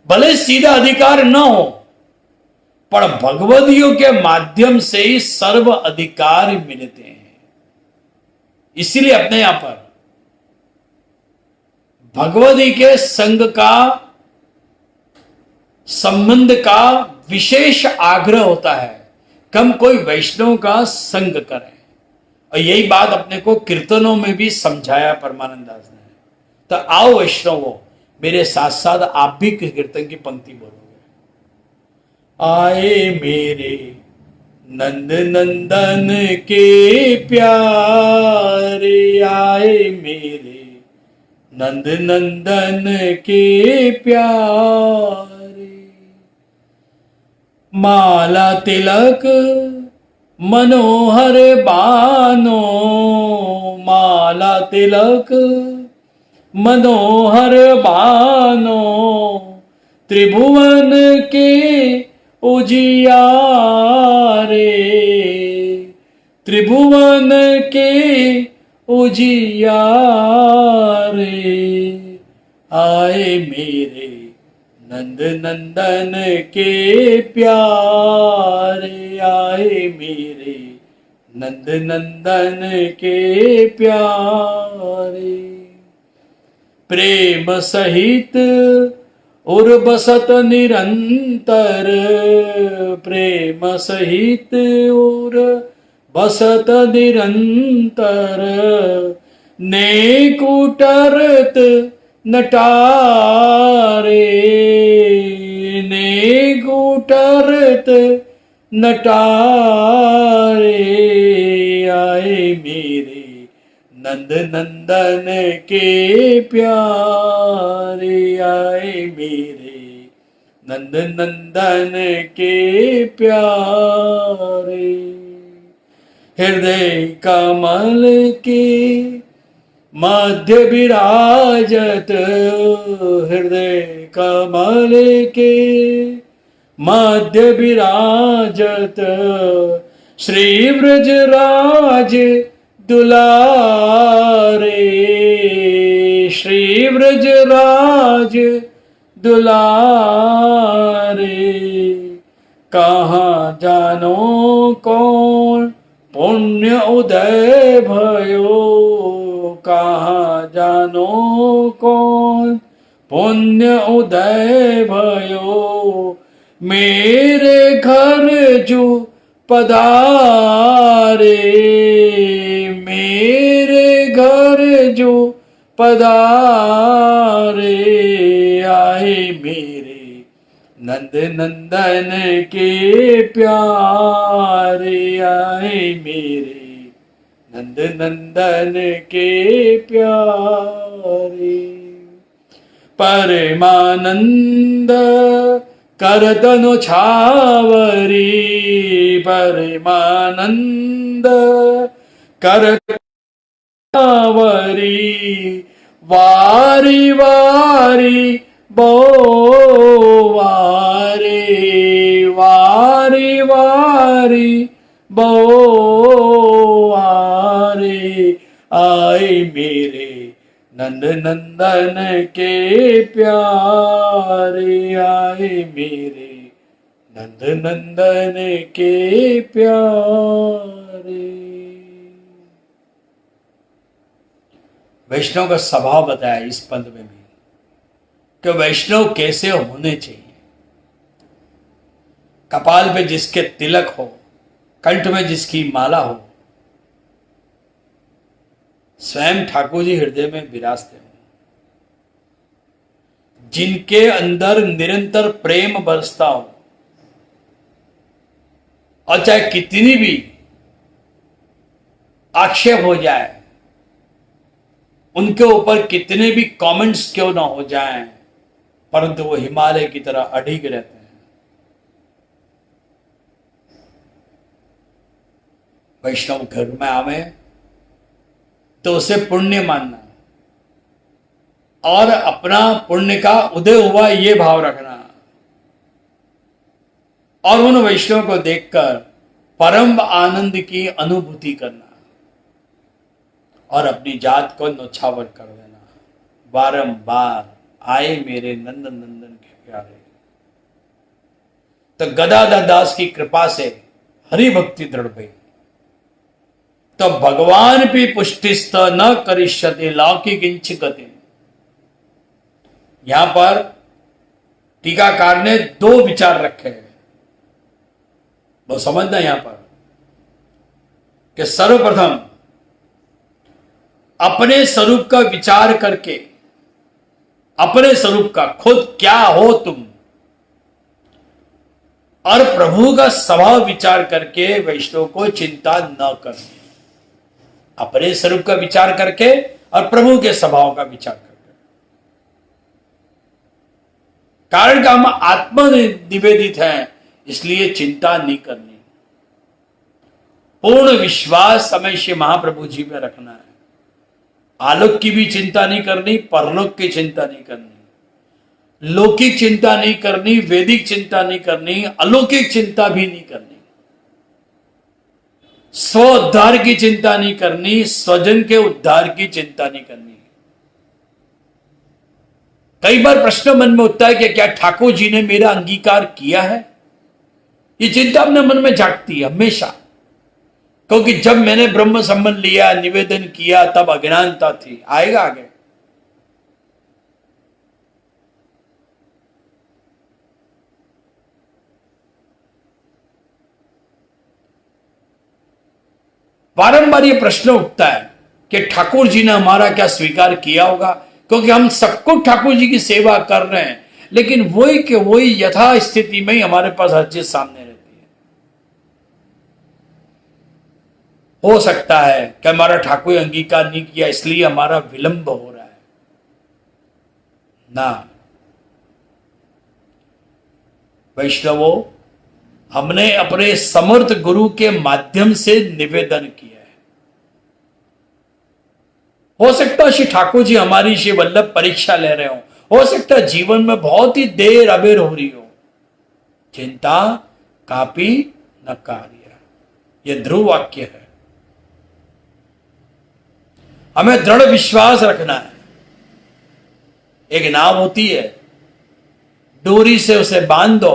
भले सीधा अधिकार न हो पर भगवदियों के माध्यम से ही सर्व अधिकार मिलते हैं। इसीलिए अपने यहां पर भगवदी के संग का संबंध का विशेष आग्रह होता है कि हम कोई वैष्णव का संग करें। और यही बात अपने को कीर्तनों में भी समझाया परमानंद दास ने। तो आओ वैष्णवों, मेरे साथ साथ आप भी कीर्तन की पंक्ति बोलोगे। आए मेरे नंद नंदन के प्यारे, आए मेरे नंद नंदन के प्यारे, माला तिलक मनोहर बानो, माला तिलक मनोहर बानो, त्रिभुवन के उजियारे, त्रिभुवन के उजियारे, आए मेरे नंद नंदन के प्यारे, आए मेरे नंद नंदन के प्यारे, प्रेम सहित और बसत निरंतर, प्रेम सहित और बसत निरंतर, ने कुटरत नटारे, ने कुटरत नटारे, आए मेरे नंद नंदन के प्यारे, आए मेरे नंद नंदन के प्यारे, हृदय कमल के मध्य विराजत, हृदय कमल के मध्य विराजत, श्री ब्रजराज दुलारे, श्री ब्रजराज दुलारे, कहाँ जानो कौन पुण्य उदय भयो, कहाँ जानो कौन पुण्य उदय भयो, मेरे घर जो पधारे, मेरे घर जो पधारे, आए मेरे नंद नंदन के प्यारे, आए मेरे नंद नंदन के प्यारे, परमानंद करतनु छावरी, परमानंद करतनु छावरी, वारी वारी बोवारे, वारी वारी बोवारे, आए मेरे नंद नंदन के प्यारे, आए मेरे नंद नंदन के प्यारे। वैष्णव का स्वभाव बताया इस पद में भी। कि वैष्णव कैसे होने चाहिए। कपाल पे जिसके तिलक हो, कंठ में जिसकी माला हो, स्वयं ठाकुर जी हृदय में विराजते हो, जिनके अंदर निरंतर प्रेम बरसता हो, और चाहे कितनी भी आक्षेप हो जाए, उनके ऊपर कितने भी कमेंट्स क्यों ना हो जाएं, परंतु वो हिमालय की तरह अडिग रहते हैं। वैष्णव घर में आवे तो उसे पुण्य मानना और अपना पुण्य का उदय हुआ ये भाव रखना, और उन वैष्णव को देखकर परम आनंद की अनुभूति करना और अपनी जात को नौछावर कर देना। बारंबार आए मेरे नंद नंदन के प्यारे। तो गदाधर दास की कृपा से हरि भक्ति दृढ़ भई, तो भगवान भी पुष्टिस्त न करिष्यते लौकिक इंच गति। यहां पर टीकाकार ने दो विचार रखे हैं, वो समझना यहां पर कि सर्वप्रथम अपने स्वरूप का विचार करके, अपने स्वरूप का खुद क्या हो तुम, और प्रभु का स्वभाव विचार करके वैष्णव को चिंता न करनी। अपने स्वरूप का विचार करके और प्रभु के स्वभाव का विचार करके। कारण का हम आत्मनिवेदित हैं, इसलिए चिंता नहीं करनी। पूर्ण विश्वास समय श्री महाप्रभु जी में रखना है। आलोक की भी चिंता नहीं करनी, परलोक की चिंता नहीं करनी, लौकिक चिंता नहीं करनी, वैदिक चिंता नहीं करनी, अलौकिक चिंता भी नहीं करनी, स्व उद्धार की चिंता नहीं करनी, स्वजन के उद्धार की चिंता नहीं करनी। कई बार प्रश्न मन में उठता है कि क्या ठाकुर जी ने मेरा अंगीकार किया है? ये चिंता अपने मन में जागती है हमेशा, क्योंकि जब मैंने ब्रह्म संबंध लिया, निवेदन किया, तब अज्ञानता थी। आएगा आगे। बारंबार ये प्रश्न उठता है कि ठाकुर जी ने हमारा क्या स्वीकार किया होगा, क्योंकि हम सबको ठाकुर जी की सेवा कर रहे हैं, लेकिन वही के वही यथा स्थिति में ही हमारे पास हर चीज सामने रहती है। हो सकता है कि हमारा ठाकुर अंगीकार नहीं किया, इसलिए हमारा विलंब हो रहा है ना। वैष्णवों, हमने अपने समर्थ गुरु के माध्यम से निवेदन किया है। हो सकता है श्री ठाकुर जी हमारी श्री वल्लभ परीक्षा ले रहे हो सकता है जीवन में बहुत ही देर अबेर हो रही हो। चिंता कापी न कार्य, यह ध्रुव वाक्य है। हमें दृढ़ विश्वास रखना है। एक नाव होती है, डोरी से उसे बांध दो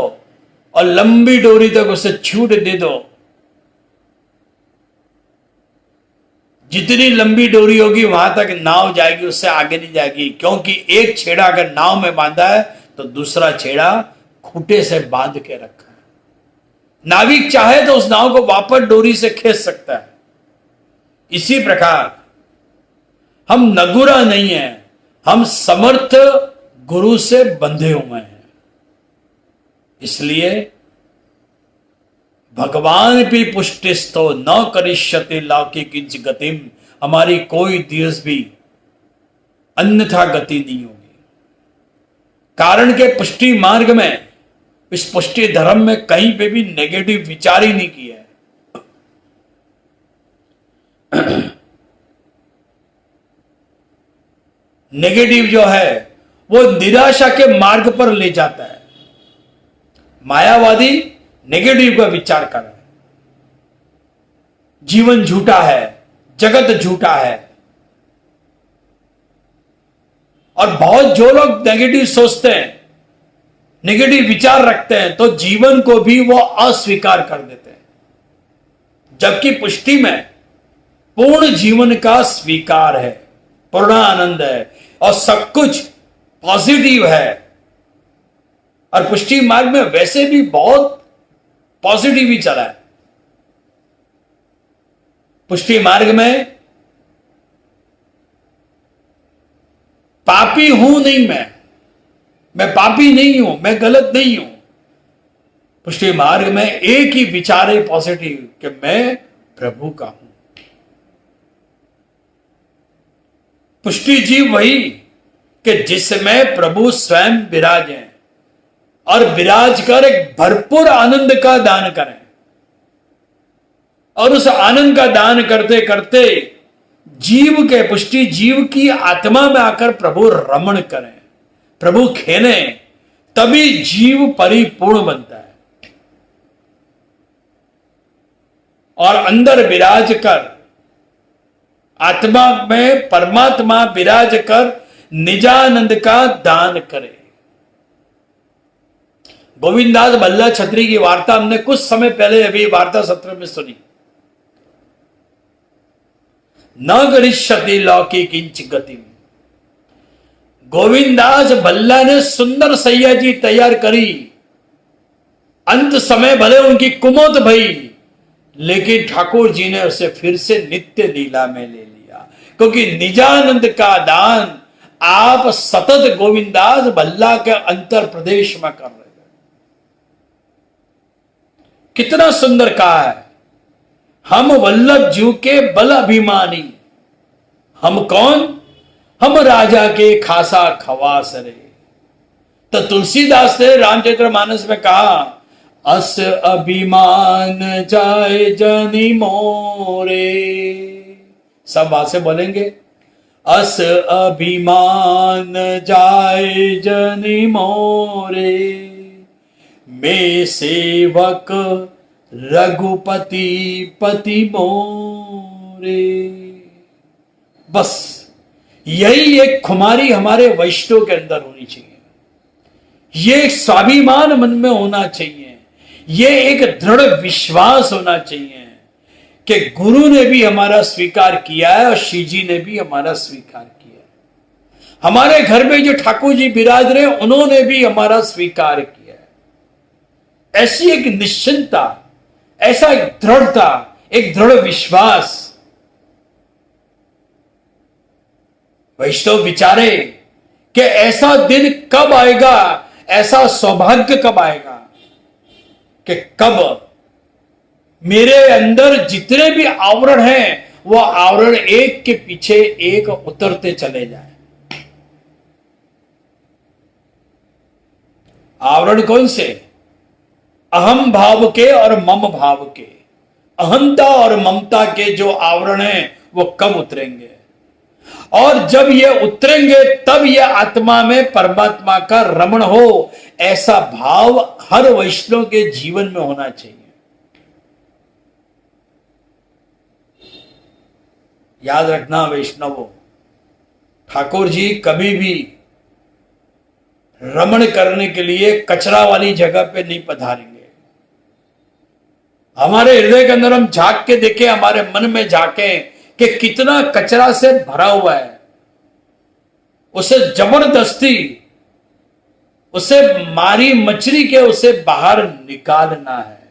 और लंबी डोरी तक उसे छूट दे दो। जितनी लंबी डोरी होगी वहां तक नाव जाएगी, उससे आगे नहीं जाएगी, क्योंकि एक छेड़ा अगर नाव में बांधा है तो दूसरा छेड़ा खूंटे से बांध के रखा है। नाविक चाहे तो उस नाव को वापस डोरी से खींच सकता है। इसी प्रकार हम नगुरा नहीं है, हम समर्थ गुरु से बंधे हुए हैं। इसलिए भगवान भी पुष्टिस्तो न करिष्यते लौकिक किंच गतिम, हमारी कोई दिवस भी अन्यथा गति नहीं होगी। कारण के पुष्टि मार्ग में, इस पुष्टि धर्म में कहीं पे भी नेगेटिव विचार ही नहीं किया है। नेगेटिव जो है वो निराशा के मार्ग पर ले जाता है। मायावादी नेगेटिव का विचार कर रहे हैं। जीवन झूठा है, जगत झूठा है, और बहुत जो लोग नेगेटिव सोचते हैं, नेगेटिव विचार रखते हैं, तो जीवन को भी वो अस्वीकार कर देते हैं। जबकि पुष्टि में पूर्ण जीवन का स्वीकार है, पूर्ण आनंद है, और सब कुछ पॉजिटिव है, और पुष्टि मार्ग में वैसे भी बहुत पॉजिटिव ही चला है। पुष्टि मार्ग में पापी हूं नहीं, मैं पापी नहीं हूं, मैं गलत नहीं हूं। पुष्टि मार्ग में एक ही विचार है पॉजिटिव कि मैं प्रभु का हूं। पुष्टि जीव वही कि जिसमें प्रभु स्वयं विराज हैं और विराज कर एक भरपूर आनंद का दान करें, और उस आनंद का दान करते करते जीव के पुष्टि जीव की आत्मा में आकर प्रभु रमण करें, प्रभु खेने, तभी जीव परिपूर्ण बनता है। और अंदर विराज कर, आत्मा में परमात्मा विराज कर निजानंद का दान करे। गोविंदास बल्ला छत्री की वार्ता हमने कुछ समय पहले अभी वार्ता सत्र में सुनी। न गरिष्यति लौकी किंच गति। गोविंदास बल्ला ने सुंदर सैया जी तैयार करी, अंत समय भले उनकी कुमोत भई, लेकिन ठाकुर जी ने उसे फिर से नित्य लीला में ले लिया, क्योंकि निजानंद का दान आप सतत गोविंदास भल्ला के अंतर प्रदेश में कर रहे हैं। कितना सुंदर कहा है, हम वल्लभ जीव के बल अभिमानी। हम कौन? हम राजा के खासा खवास रे। तो तुलसीदास ने रामचरितमानस में कहा, अस अभिमान जाए जनि मोरे। सब बात से बोलेंगे, अस अभिमान जाए जनि मोरे, मैं सेवक रघुपति पति मोरे। बस यही एक खुमारी हमारे वैष्णव के अंदर होनी चाहिए, ये एक स्वाभिमान मन में होना चाहिए, ये एक दृढ़ विश्वास होना चाहिए कि गुरु ने भी हमारा स्वीकार किया है और श्री जी ने भी हमारा स्वीकार किया है। हमारे घर में जो ठाकुर जी विराज रहे उन्होंने भी हमारा स्वीकार किया है। ऐसी एक निश्चिंतता, ऐसा एक दृढ़ता, एक दृढ़ विश्वास। वैष्णव विचारे कि ऐसा दिन कब आएगा, ऐसा सौभाग्य कब आएगा कि कब मेरे अंदर जितने भी आवरण हैं वो आवरण एक के पीछे एक उतरते चले जाए। आवरण कौन से? अहम भाव के और मम भाव के, अहंता और ममता के जो आवरण हैं वो कब उतरेंगे, और जब ये उतरेंगे तब ये आत्मा में परमात्मा का रमण हो। ऐसा भाव हर वैष्णव के जीवन में होना चाहिए। याद रखना वैष्णवों, ठाकुर जी कभी भी रमण करने के लिए कचरा वाली जगह पे नहीं पधारेंगे। हमारे हृदय के अंदर हम झांक के देखें, हमारे मन में झांकें कि कितना कचरा से भरा हुआ है, उसे जबरदस्ती, उसे मारी मछली के उसे बाहर निकालना है।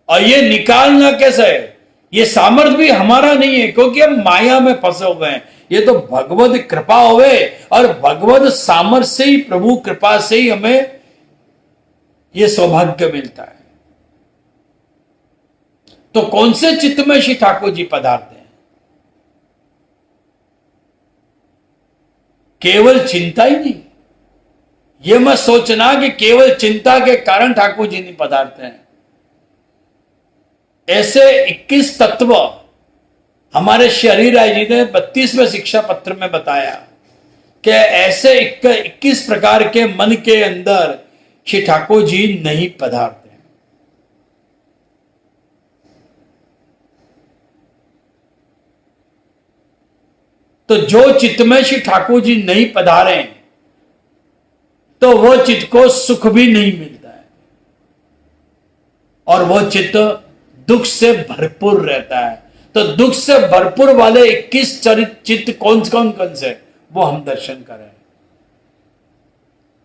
और ये निकालना कैसे है? ये सामर्थ्य भी हमारा नहीं है, क्योंकि हम माया में फंसे हुए हैं। ये तो भगवत कृपा होवे, और भगवत सामर्थ्य से ही, प्रभु कृपा से ही हमें ये सौभाग्य मिलता है। तो कौन से चित्त में श्री ठाकुर जी पधारते हैं? केवल चिंता ही नहीं, ये मत सोचना कि केवल चिंता के कारण ठाकुर जी नहीं पधारते हैं। ऐसे 21 तत्व हमारे श्री हरिराय जी ने 32वें शिक्षा पत्र में बताया कि ऐसे 21 प्रकार के मन के अंदर श्री ठाकुर जी नहीं पधारते। तो जो चित्त में श्री ठाकुर जी नहीं पधारे तो वो चित्त को सुख भी नहीं मिलता है, और वो चित्त दुख से भरपूर रहता है। तो दुख से भरपूर वाले 21 चित्त कौन कौन से? वो हम दर्शन करें।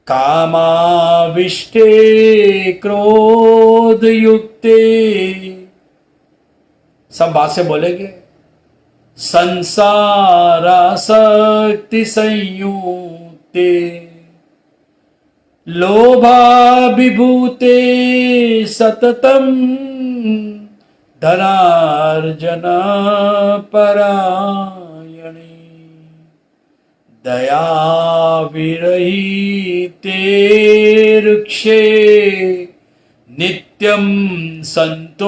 कामाविष्टे क्रोध युक्ते, सब बात से बोलेंगे। संसारासक्ति संयुक्ते, लोभाभिभूते सततम, धनार्जन परायणे, दया विरहिते रुक्षे, नित्यं संतोषवर्जिते,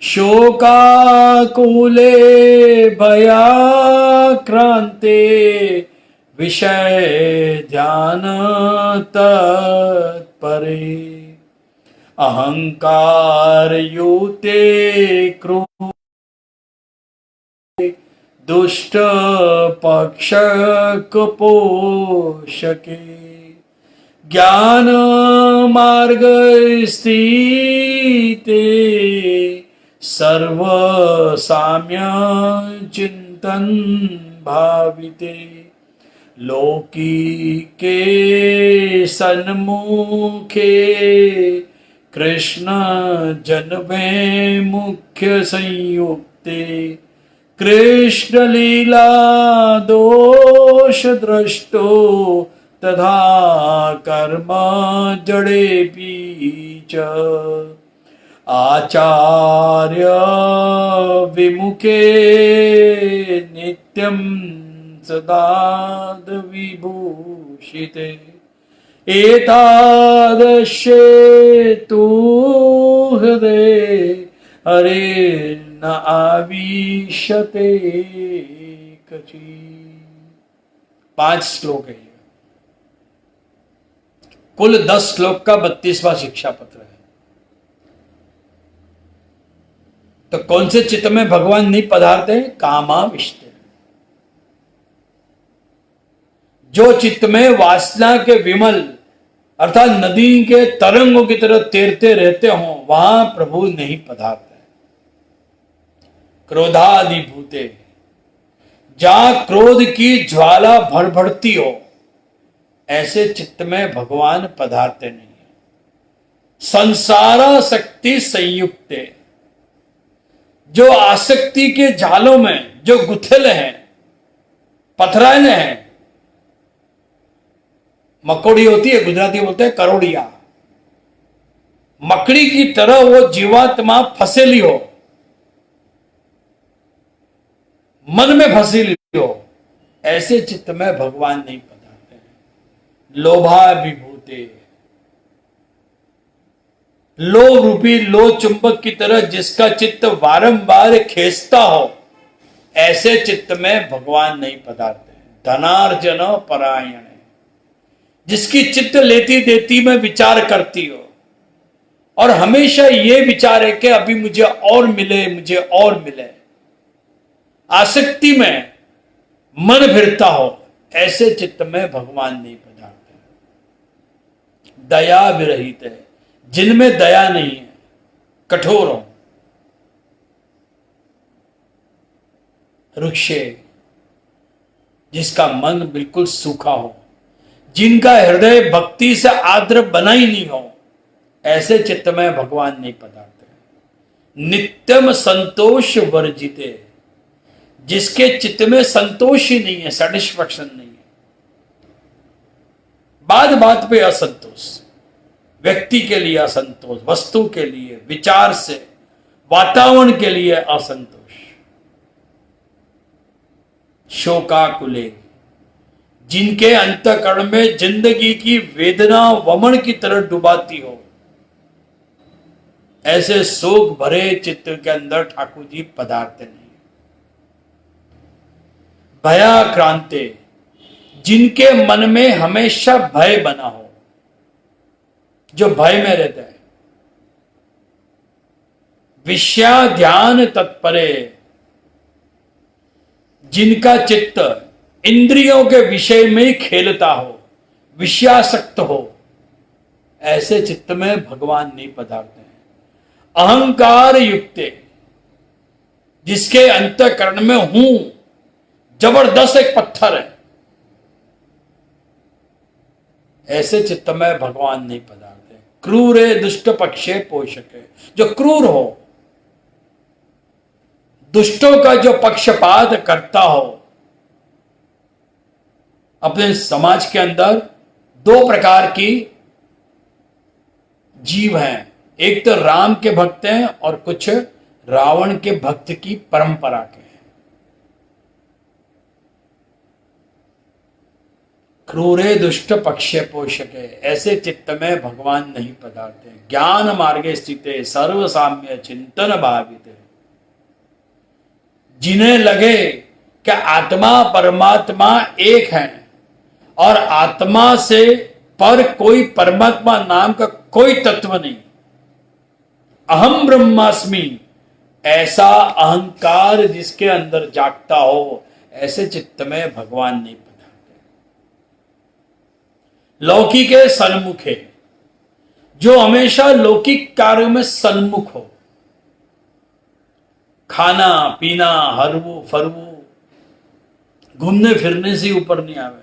शोकाकुले भयाक्रांते, विषय ध्यान तत्परे, अहंकार युते क्रोध, दुष्ट पक्ष कपोषके, ज्ञान मार्ग स्थिते, सर्व साम्य चिंतन भाविते, लौकिके सन्मुखे, कृष्ण जन्मे मुख्य संयुक्ते, कृष्ण लीला दोष द्रष्टो, तथा कर्म जड़ेपि च, आचार्य विमुखे नित्यं सदाद विभूषिते, एतादृशे तु हृदये हरे न आविशते कचि। 5 श्लोक है, कुल 10 श्लोक का 32वां शिक्षा पत्र है। तो कौन से चित्त में भगवान नहीं पधारते? कामाविष्ट, जो चित्त में वासना के विमल अर्थात नदी के तरंगों की तरह तैरते रहते हो, वहां प्रभु नहीं पधारते। क्रोधाधिभूते, जहां क्रोध की ज्वाला भड़भड़ती हो, ऐसे चित्त में भगवान पधारते नहीं है। संसारासक्ति संयुक्ते, जो आसक्ति के जालों में जो गुथेले हैं, पथराए हैं, मकोड़ी होती है, गुजराती बोलते हैं करोड़िया, मकड़ी की तरह वो जीवात्मा फंसेली हो, मन में फंसेली हो, ऐसे चित्त में भगवान नहीं पधारते हैं। लोभाभिभूते, लोभ रूपी लो चुंबक की तरह जिसका चित्त बारंबार खींचता हो, ऐसे चित्त में भगवान नहीं पधारते। धनार्जन परायण, जिसकी चित्त लेती देती में विचार करती हो और हमेशा ये विचार है कि अभी मुझे और मिले, मुझे और मिले, आसक्ति में मन फिरता हो, ऐसे चित्त में भगवान नहीं पधारते। दया विरहित है, जिनमें दया नहीं है, कठोर हो, रुक्षे, जिसका मन बिल्कुल सूखा हो, जिनका हृदय भक्ति से आर्द्र बना ही नहीं हो, ऐसे चित्त में भगवान नहीं पधारते। नित्यम संतोष वर्जिते, जिसके चित्त में संतोष ही नहीं है, सेटिस्फैक्शन नहीं है, बात बात पे असंतोष, व्यक्ति के लिए असंतोष, वस्तु के लिए, विचार से, वातावरण के लिए असंतोष। शोकाकुले, जिनके अंतःकरण में जिंदगी की वेदना वमन की तरह डुबाती हो, ऐसे शोक भरे चित्त के अंदर ठाकुर जी पधारते नहीं। भयाक्रांते, जिनके मन में हमेशा भय बना हो, जो भय में रहता है। विषया ध्यान तत्परे, जिनका चित्त इंद्रियों के विषय में ही खेलता हो, विषयासक्त हो, ऐसे चित्त में भगवान नहीं पधारते हैं। अहंकार युक्ते, जिसके अंतःकरण में हूं जबरदस्त एक पत्थर है, ऐसे चित्त में भगवान नहीं पधारते। क्रूरे दुष्ट पक्षे पोषके, जो क्रूर हो, दुष्टों का जो पक्षपात करता हो। अपने समाज के अंदर दो प्रकार की जीव हैं, एक तो राम के भक्त हैं और कुछ रावण के भक्त की परंपरा के हैं। क्रूरे दुष्ट पक्षे पोषके, ऐसे चित्त में भगवान नहीं पधारते। ज्ञान मार्गे स्थिते सर्व साम्य चिंतन भाविते, जिन्हें लगे कि आत्मा परमात्मा एक है और आत्मा से पर कोई परमात्मा नाम का कोई तत्व नहीं, अहम ब्रह्मास्मि, ऐसा अहंकार जिसके अंदर जागता हो, ऐसे चित्त में भगवान नहीं पधारते। लौकिक है सन्मुख है, जो हमेशा लौकिक कार्यों में सन्मुख हो, खाना पीना हरवू फरवू घूमने फिरने से ऊपर नहीं आवे,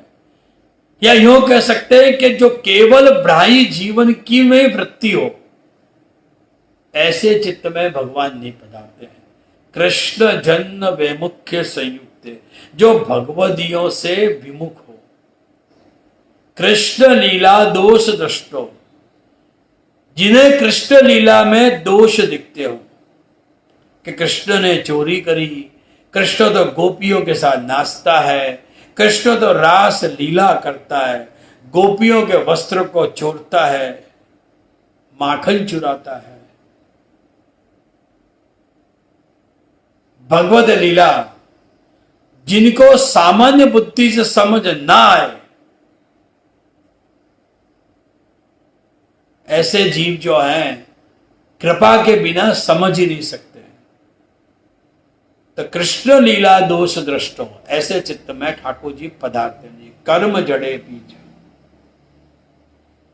या यूं कह सकते हैं कि जो केवल ब्राह्य जीवन की में वृत्ति हो, ऐसे चित्त में भगवान नहीं पधारते हैं। कृष्ण जन्म विमुख्य संयुक्त, जो भगवदियों से विमुख हो। कृष्ण लीला दोष दृष्टो, जिन्हें कृष्ण लीला में दोष दिखते हो कि कृष्ण ने चोरी करी, कृष्ण तो गोपियों के साथ नाचता है, कृष्ण तो रास लीला करता है, गोपियों के वस्त्र को चोरता है, माखन चुराता है। भगवत लीला जिनको सामान्य बुद्धि से समझ ना आए, ऐसे जीव जो हैं कृपा के बिना समझ ही नहीं सकते। तो कृष्ण लीला दोष दृष्टो, ऐसे चित्त में ठाकुर जी पधारते नहीं। कर्म जड़े बीज,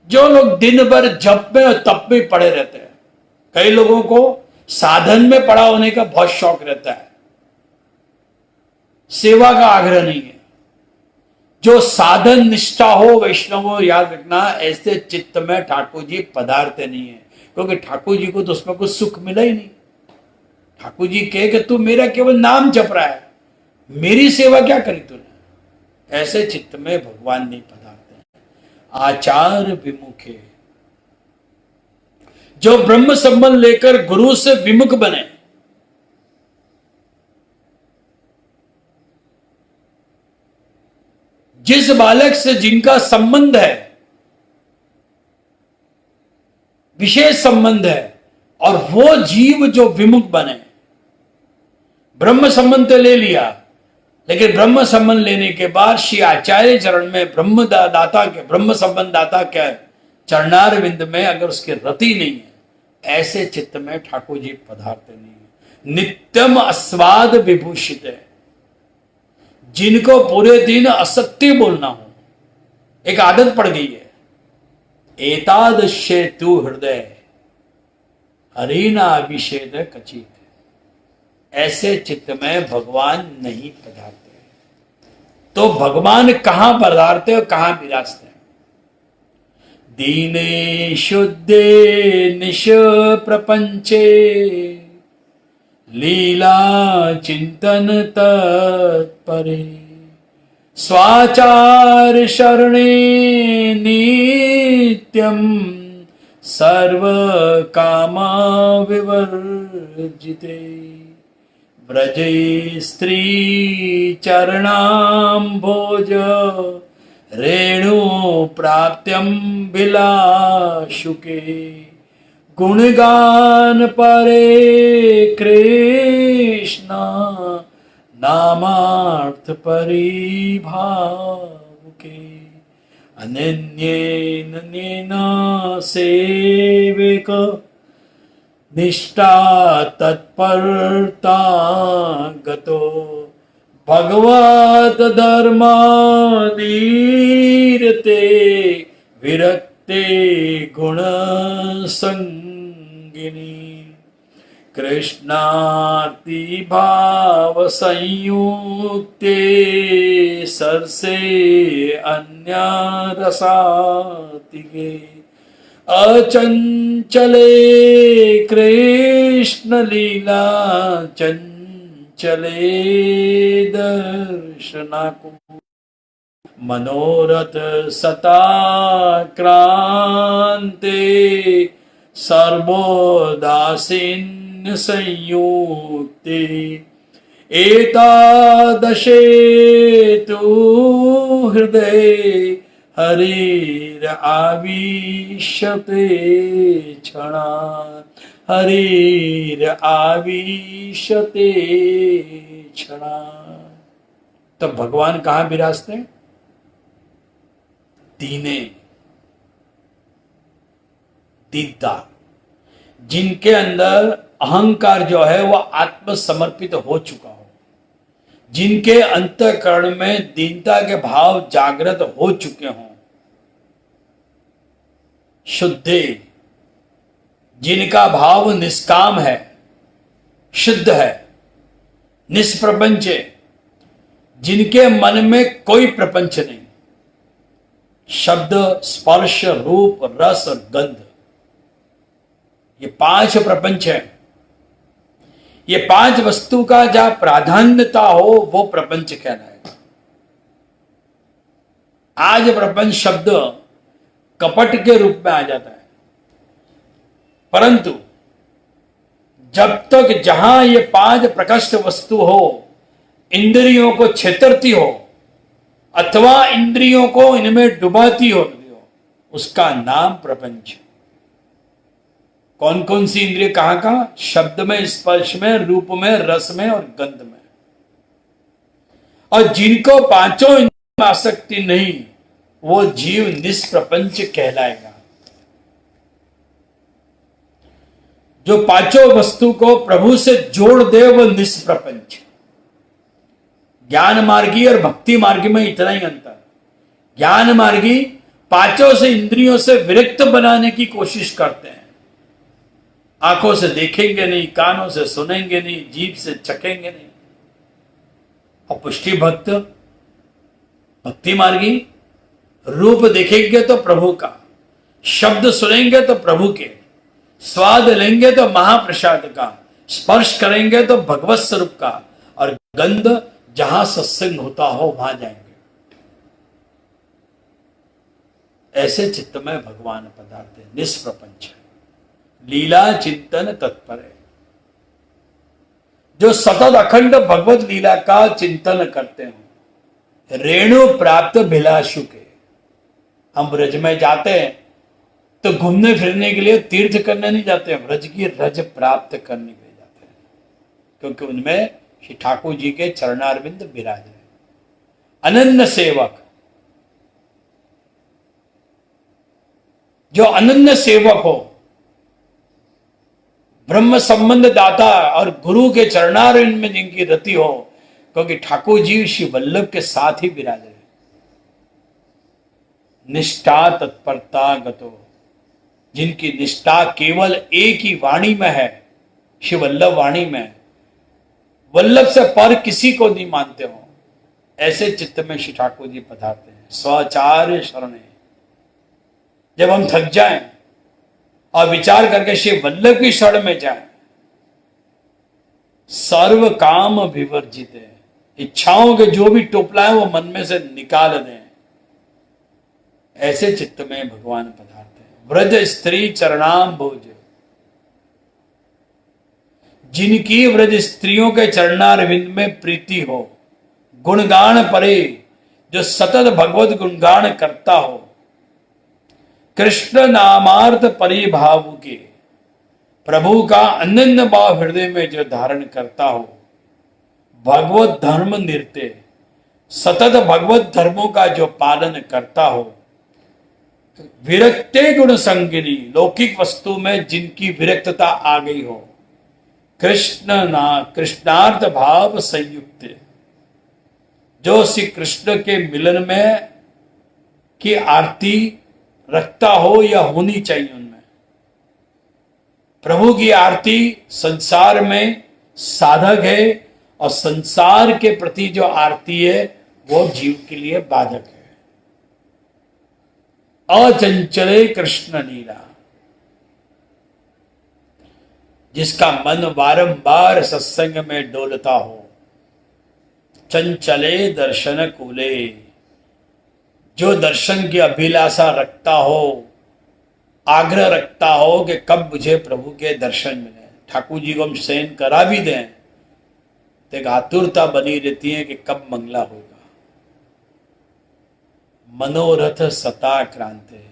जो लोग दिन भर जप में और तप में पड़े रहते हैं, कई लोगों को साधन में पड़ा होने का बहुत शौक रहता है, सेवा का आग्रह नहीं है। जो साधन निष्ठा हो, वैष्णव हो, याद रखना, ऐसे चित्त में ठाकुर जी पधारते नहीं है, क्योंकि ठाकुर जी को तो उसमें कुछ सुख मिला ही नहीं। ठाकुर जी कहे कि तू मेरा केवल नाम जप रहा है, मेरी सेवा क्या करी तूने, ऐसे चित्त में भगवान नहीं पधारते। आचार विमुखे, जो ब्रह्म संबंध लेकर गुरु से विमुख बने, जिस बालक से जिनका संबंध है, विशेष संबंध है, और वो जीव जो विमुख बने, ब्रह्म संबंध तो ले लिया, लेकिन ब्रह्म संबंध लेने के बाद श्री आचार्य चरण में ब्रह्म दाता के, ब्रह्म संबंध दाता के चरणार विंद में अगर उसकी रति नहीं है, ऐसे चित्त में ठाकुर जी पधारते नहीं है। नित्यम अस्वाद विभूषित है, जिनको पूरे दिन असत्य बोलना हो, एक आदत पड़ गई है। एतादृशे तू हृदय हरिना अभिषेद कचित, ऐसे चित्त में भगवान नहीं पधारते। तो भगवान कहां पधारते और कहां विराजते हैं? दीने शुद्धे निश प्रपंचे लीला चिंतन तत्परे स्वाचार शरणे नित्यम सर्व कामा विवर्जिते व्रजे स्त्री चरणाम्भोज रेणु प्राप्त्यम विलाशुके गुणगान परे कृष्ण नामार्थ परिभावुके अनन्येन सेविक निष्ठा तत्परता गतो भगवत धर्मानीरते विरक्ते गुण संगिनी कृष्णार्ति भाव संयुक्ते सरसे अन्य रसातिगे अचंचले कृष्ण लीला चंचले दर्शनाकु मनोरथ सता क्रांते सर्वोदासीन संयुक्ते एतादशे तु हृदय हरिर आविशते क्षणा हरिर आविशते क्षणा। तो भगवान कहाँ विराजते हैं? दीने दीनता, जिनके अंदर अहंकार जो है वह आत्मसमर्पित हो चुका हो, जिनके अंतःकरण में दीनता के भाव जागृत हो चुके हों, शुद्धे, जिनका भाव निष्काम है, शुद्ध है, निष्प्रपंच है, जिनके मन में कोई प्रपंच नहीं, शब्द स्पर्श रूप रस और गंध, ये 5 प्रपंच है। ये 5 वस्तु का जहां प्राधान्यता हो वो प्रपंच कहलाएगा। आज प्रपंच शब्द कपट के रूप में आ जाता है, परंतु जब तक जहां ये 5 प्रकृष्ट वस्तु हो, इंद्रियों को छेतरती हो अथवा इंद्रियों को इनमें डुबाती हो, उसका नाम प्रपंच। कौन कौन सी इंद्रिय कहां कहां? शब्द में, स्पर्श में, रूप में, रस में और गंध में। और जिनको 5 इंद्रियों में आसक्ति नहीं, वो जीव निष्प्रपंच कहलाएगा। जो 5 वस्तु को प्रभु से जोड़ दे वो निष्प्रपंच। ज्ञान मार्गी और भक्ति मार्गी में इतना ही अंतर। ज्ञान मार्गी 5 से इंद्रियों से विरक्त बनाने की कोशिश करते हैं। आंखों से देखेंगे नहीं, कानों से सुनेंगे नहीं, जीभ से चखेंगे नहीं। और पुष्टि भक्त, भक्ति मार्गी रूप देखेंगे तो प्रभु का, शब्द सुनेंगे तो प्रभु के, स्वाद लेंगे तो महाप्रसाद का, स्पर्श करेंगे तो भगवत स्वरूप का, और गंध जहां सत्संग होता हो वहां जाएंगे। ऐसे चित्त में भगवान पधारते हैं, निष्प्रपंच है, लीला चिंतन तत्पर है। जो सतत अखंड भगवत लीला का चिंतन करते हैं, रेणु प्राप्त भिलाषु के। हम ब्रज में जाते हैं तो घूमने फिरने के लिए, तीर्थ करने नहीं जाते हैं, ब्रज की रज प्राप्त करने के लिए जाते हैं, क्योंकि उनमें श्री ठाकुर जी के चरणारविंद विराज रहे। अनन्य सेवक, जो अनन्य सेवक हो, ब्रह्म संबंध दाता और गुरु के चरणारविंद में जिनकी रति हो, क्योंकि ठाकुर जी श्री वल्लभ के साथ ही विराज रहे। निष्ठा तत्परता गतो, जिनकी निष्ठा केवल एक ही वाणी में है, श्री वल्लभ वाणी में, वल्लभ से पर किसी को नहीं मानते हो, ऐसे चित्त में श्री ठाकुर जी पधारते हैं। स्वचार्य शरणे, जब हम थक जाएं और विचार करके श्री वल्लभ की शरण में जाएं, सर्व काम विवर्जित है, इच्छाओं के जो भी टोपला है वो मन में से निकाल दें, ऐसे चित्त में भगवान पधारते हैं। व्रज स्त्री चरणाम भोज, जिनकी व्रज स्त्रियों के चरणारविंद में प्रीति हो, गुणगान परे, जो सतत भगवत गुणगान करता हो, कृष्ण नामार्थ परिभाव के, प्रभु का अनन्य भाव हृदय में जो धारण करता हो, भगवत धर्म निर्ते, सतत भगवत धर्मों का जो पालन करता हो, विरक्ते गुण संगिनी, लौकिक वस्तु में जिनकी विरक्तता आ गई हो, कृष्णार्थ भाव संयुक्त, जो श्री कृष्ण के मिलन में की आरती रखता हो या होनी चाहिए उनमें, प्रभु की आरती संसार में साधक है और संसार के प्रति जो आरती है वो जीव के लिए बाधक है। अचंचले कृष्ण लीला, जिसका मन बारंबार सत्संग में डोलता हो। चंचले दर्शन कूले, जो दर्शन की अभिलाषा रखता हो, आग्रह रखता हो कि कब मुझे प्रभु के दर्शन मिले, ठाकुर जी को हम शयन करा भी दें तो एक आतुरता बनी रहती है कि कब मंगला होगा। मनोरथ सता क्रांते,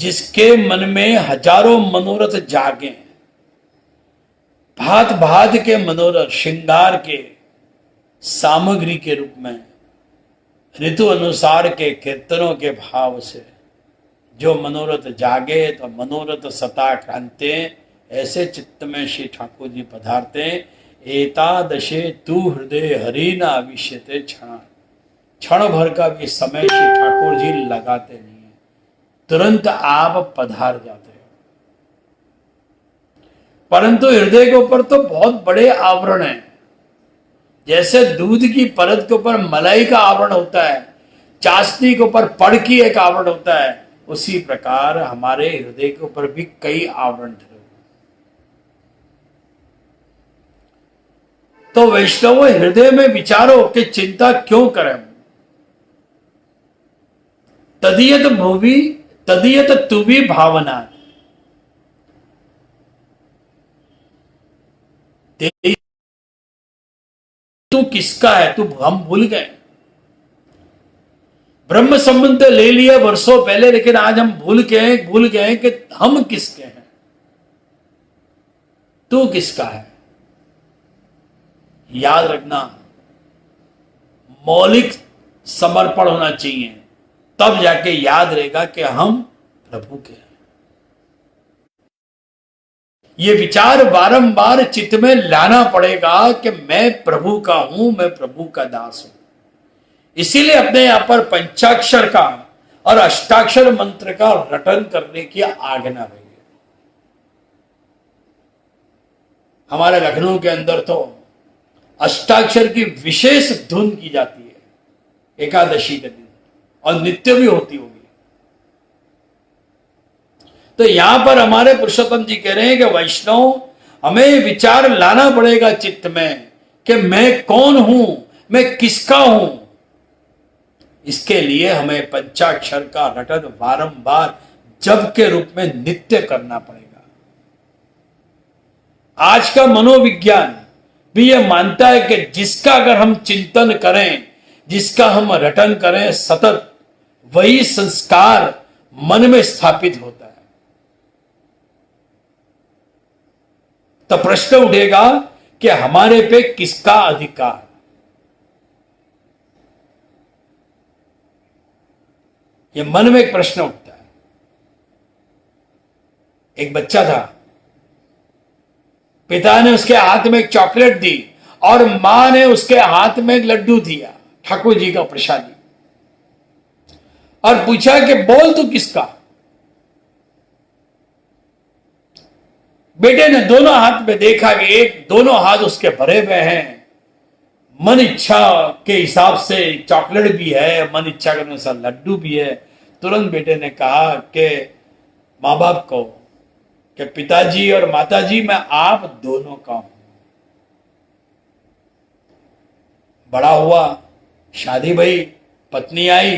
जिसके मन में हजारों मनोरथ जागे, भांत भांत के मनोरथ श्रृंगार के सामग्री के रूप में, ऋतु अनुसार के कीर्तनों के भाव से जो मनोरथ जागे, तो मनोरथ सता क्रांते, ऐसे चित्त में श्री ठाकुर जी पधारते। एतादशे तू हृदय हरि न आविश्यते क्षण, क्षण भर का भी समय श्री ठाकुर जी लगाते नहीं है, तुरंत आप पधार जाते हो। परंतु हृदय के ऊपर तो बहुत बड़े आवरण हैं। जैसे दूध की परत के ऊपर मलाई का आवरण होता है, चाशनी के ऊपर पड़ की एक आवरण होता है, उसी प्रकार हमारे हृदय के ऊपर भी कई आवरण थे। तो वैष्णव हृदय में विचारो कि चिंता क्यों करें। तदीयत भूवि तदीयत तू भी भावना, तू किसका है, तू हम भूल गए। ब्रह्म संबंध ले लिया वर्षों पहले, लेकिन आज हम भूल गए कि हम किसके हैं, तू किसका है। याद रखना, मौलिक समर्पण होना चाहिए, तब जाके याद रहेगा कि हम प्रभु के हैं। ये विचार बारंबार चित्त में लाना पड़ेगा कि मैं प्रभु का हूं, मैं प्रभु का दास हूं। इसीलिए अपने यहां पर पंचाक्षर का और अष्टाक्षर मंत्र का रटन करने की आज्ञा हुई है। हमारे लखनऊ के अंदर तो अष्टाक्षर की विशेष धुन की जाती है एकादशी के दिन, और नित्य भी होती होगी। तो यहां पर हमारे पुरुषोत्तम जी कह रहे हैं कि वैष्णव, हमें विचार लाना पड़ेगा चित्त में कि मैं कौन हूं, मैं किसका हूं। इसके लिए हमें पंचाक्षर का रटन बारंबार जप के रूप में नित्य करना पड़ेगा। आज का मनोविज्ञान भी यह मानता है कि जिसका अगर हम चिंतन करें, जिसका हम रटन करें सतत, वही संस्कार मन में स्थापित होता है। तो प्रश्न उठेगा कि हमारे पे किसका अधिकार। यह मन में एक प्रश्न उठता है। एक बच्चा था, पिता ने उसके हाथ में एक चॉकलेट दी और मां ने उसके हाथ में एक लड्डू दिया, ठाकुर जी का प्रसादी, और पूछा कि बोल तू किसका। बेटे ने दोनों हाथ में देखा कि एक दोनों हाथ उसके भरे हुए हैं, मन इच्छा के हिसाब से चॉकलेट भी है, मन इच्छा के अनुसार लड्डू भी है। तुरंत बेटे ने कहा कि मां बाप को कि पिताजी और माताजी, मैं आप दोनों का हूं। बड़ा हुआ, शादी भई, पत्नी आई।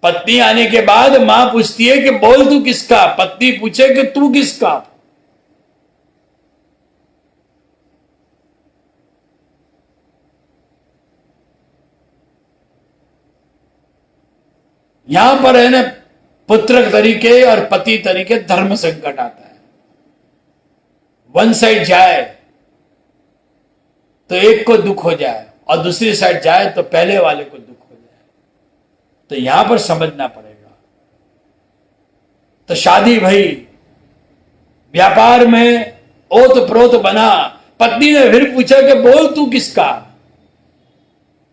पत्नी आने के बाद मां पूछती है कि बोल तू किसका, पत्नी पूछे कि तू किसका। यहां पर है ना, पुत्र तरीके और पति तरीके धर्म संकट आता है। वन साइड जाए तो एक को दुख हो जाए, और दूसरी साइड जाए तो पहले वाले को दुख हो जाए। तो यहां पर समझना पड़ेगा। तो शादी भई, व्यापार में ओत प्रोत बना, पत्नी ने फिर पूछा कि बोल तू किसका।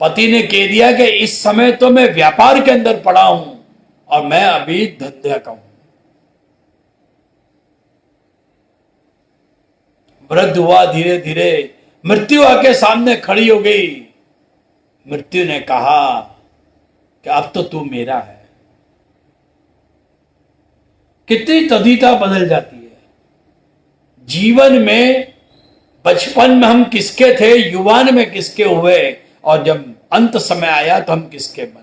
पति ने कह दिया कि इस समय तो मैं व्यापार के अंदर पड़ा हूं और मैं अभी धंधे का हूं। वृद्ध हुआ, धीरे धीरे मृत्यु आके सामने खड़ी हो गई। मृत्यु ने कहा कि अब तो तू मेरा है। कितनी तदीता बदल जाती है जीवन में। बचपन में हम किसके थे, युवान में किसके हुए, और जब अंत समय आया तो हम किसके बने।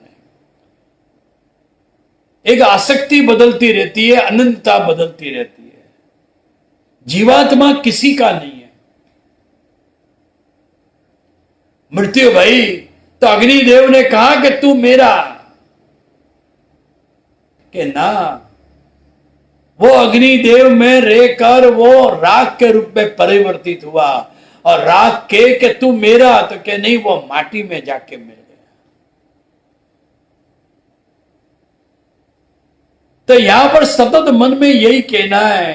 एक आसक्ति बदलती रहती है, अनंतता बदलती रहती है। जीवात्मा किसी का नहीं है। मृत्यु भाई तो अग्निदेव ने कहा कि तू मेरा, कि ना, वो अग्निदेव में रहकर वो राख के रूप में परिवर्तित हुआ, और राख के कि तू मेरा, तो कि नहीं, वो माटी में जाके मिल गया। तो यहां पर सतत मन में यही कहना है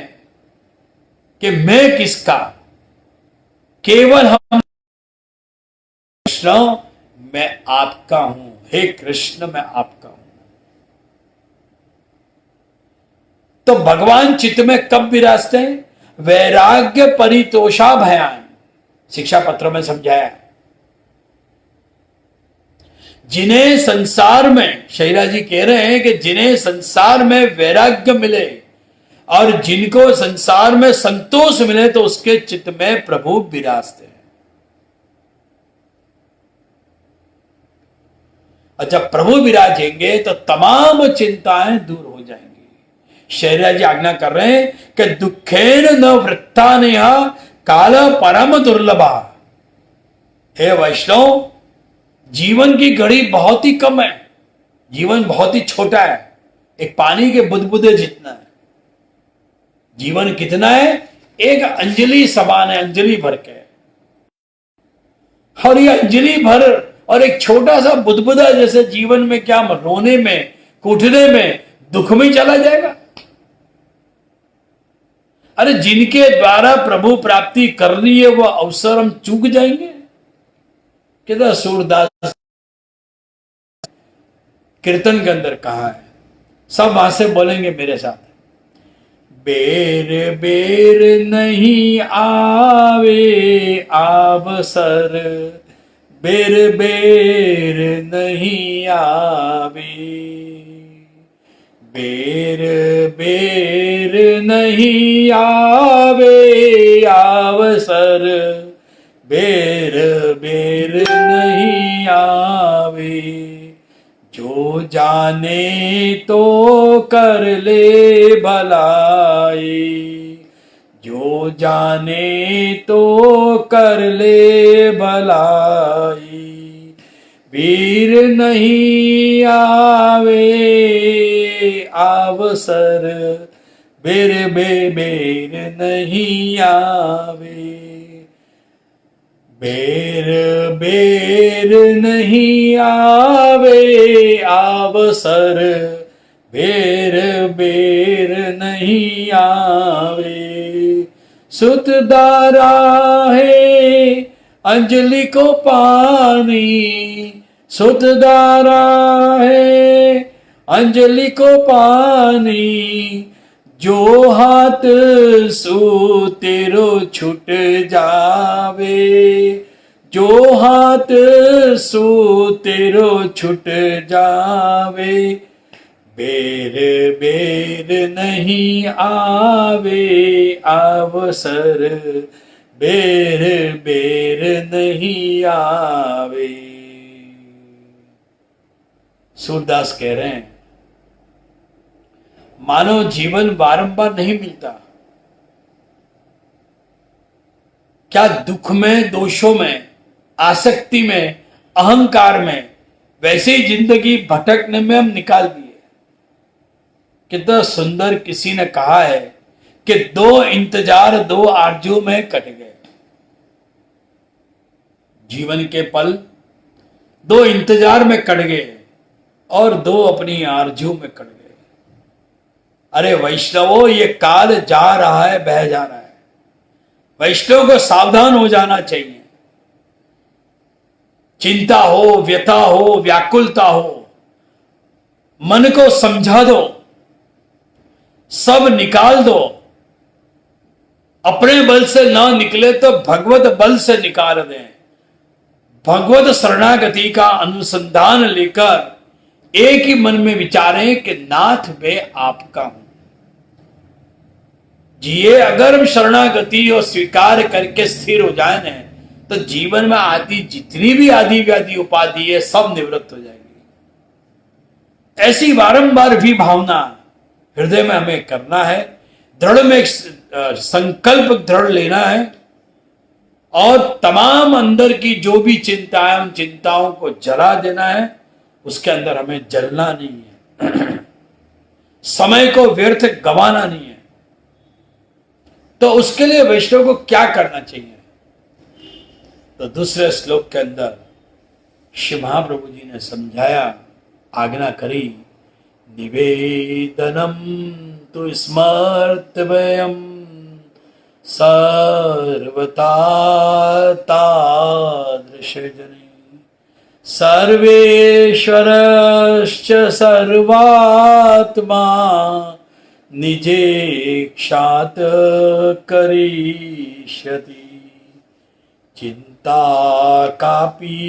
कि मैं किसका, केवल हम कृष्ण मैं आपका हूं, हे कृष्ण मैं आपका हूं। तो भगवान चित्त में कब विराजते हैं? वैराग्य परितोषा भयान, शिक्षा पत्र में समझाया। जिन्हें संसार में, शैला जी कह रहे हैं कि जिन्हें संसार में वैराग्य मिले और जिनको संसार में संतोष मिले तो उसके चित्त में प्रभु विराजते हैं। और जब प्रभु विराजेंगे तो तमाम चिंताएं दूर हो जाएंगी। शैला जी आज्ञा कर रहे हैं कि दुखेन न वृत्ता नेहा काल परम दुर्लभा। हे वैष्णव, जीवन की घड़ी बहुत ही कम है, जीवन बहुत ही छोटा है, एक पानी के बुदबुदे जितना है। जीवन कितना है? एक अंजलि समान है, अंजलि भर के। और ये अंजलि भर और एक छोटा सा बुदबुदा जैसे जीवन में क्या रोने में, कूटने में, दुख में चला जाएगा। अरे जिनके द्वारा प्रभु प्राप्ति करनी है वो अवसर हम चूक जाएंगे। किधर सूरदास कीर्तन के अंदर कहा है, सब वहां से बोलेंगे मेरे साथ। बेर बेर नहीं आवे अवसर, बेर बेर नहीं आवे, बेर बेर नहीं आवे अवसर, बेर बेर नहीं आवे। जो जाने तो कर ले भलाई, जो जाने तो कर ले भलाई, वीर नहीं आवे अवसर, बेर बेर नहीं आवे, बेर बेर नहीं आवे अवसर, बेर बेर नहीं आवे। सुत दारा है अंजलि को पानी, सुत दारा है अंजलि को पानी, जो हाथ सू तेरो छूट जावे, जो हाथ सू तेरो छूट जावे, बेर बेर नहीं आवे अवसर, बेर बेर नहीं आवे। सूरदास कह रहे हैं मानव जीवन बारंबार नहीं मिलता। क्या दुख में, दोषों में, आसक्ति में, अहंकार में, वैसे ही जिंदगी भटकने में हम निकाल दिए। कितना सुंदर किसी ने कहा है कि दो इंतजार दो आरजू में कट गए। जीवन के पल दो इंतजार में कट गए और दो अपनी आरजू में कट गए। अरे वैष्णवों, ये काल जा रहा है, बह जा रहा है। वैष्णव को सावधान हो जाना चाहिए। चिंता हो, व्यथा हो, व्याकुलता हो, मन को समझा दो, सब निकाल दो अपने बल से ना निकले तो भगवत बल से निकाल दें। भगवत शरणागति का अनुसंधान लेकर एक ही मन में विचारें कि नाथ मैं आपका हूं। जिए अगर हम शरणागति और स्वीकार करके स्थिर हो जाए ना, तो जीवन में आती जितनी भी आदि व्याधि उपाधि है सब निवृत्त हो जाएगी। ऐसी बारंबार भी भावना हृदय में हमें करना है। दृढ़ में संकल्प दृढ़ लेना है और तमाम अंदर की जो भी चिंताएं, उन चिंताओं को जला देना है। उसके अंदर हमें जलना नहीं है। समय को व्यर्थ गंवाना नहीं है। तो उसके लिए वैष्णव को क्या करना चाहिए? तो दूसरे श्लोक के अंदर श्री महाप्रभु जी ने समझाया, आज्ञा करी, निवेदनम तु स्मर्तव्यम सर्वथा तादृशजने सर्वेश्वरश्च सर्वात्मा निजेक्षात् करिष्यति चिंता कापि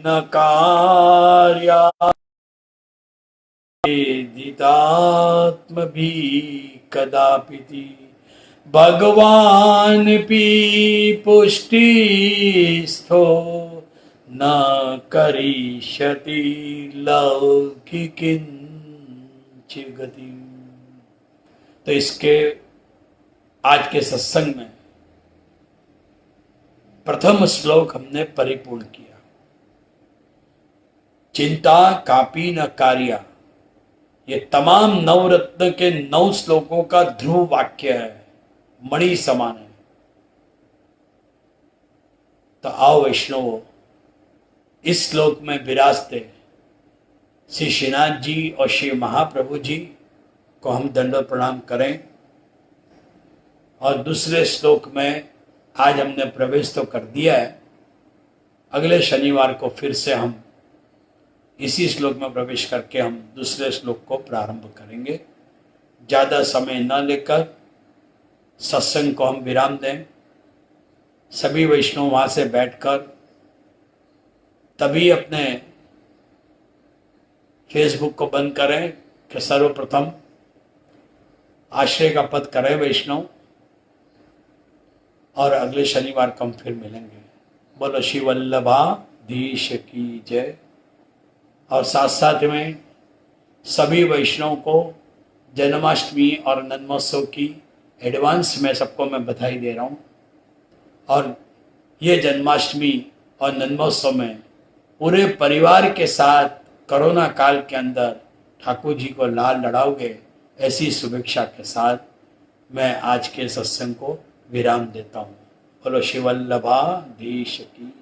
न कार्या वेदितात्मभि कदापिति भगवान पी पुष्टिस्थो न करिष्यति लौकिकिंच गति। तो इसके आज के सत्संग में प्रथम श्लोक हमने परिपूर्ण किया। चिंता कापी न कार्या, ये तमाम नवरत्न के 9 श्लोकों का ध्रुव वाक्य है, मणि समान है। तो आओ वैष्णवों, इस श्लोक में विराजते श्री श्रीनाथ जी और श्री महाप्रभु जी को हम दंडवत प्रणाम करें। और दूसरे श्लोक में आज हमने प्रवेश तो कर दिया है, अगले शनिवार को फिर से हम इसी श्लोक में प्रवेश करके हम दूसरे श्लोक को प्रारंभ करेंगे। ज़्यादा समय न लेकर सत्संग को हम विराम दें। सभी वैष्णव वहाँ से बैठकर तभी अपने फेसबुक को बंद करें कि सर्वप्रथम आश्रय का पद करें वैष्णव, और अगले शनिवार को हम फिर मिलेंगे। बोलो श्री वल्लभाधीश की जय। और साथ साथ में सभी वैष्णव को जन्माष्टमी और नन्मोत्सव की एडवांस में सबको मैं बधाई दे रहा हूँ। और ये जन्माष्टमी और नन्मोत्सव में पूरे परिवार के साथ कोरोना काल के अंदर ठाकुर जी को लाल लड़ाओगे, ऐसी शुभेच्छा के साथ मैं आज के सत्संग को विराम देता हूँ। बोलो श्री वल्लभाधीश की।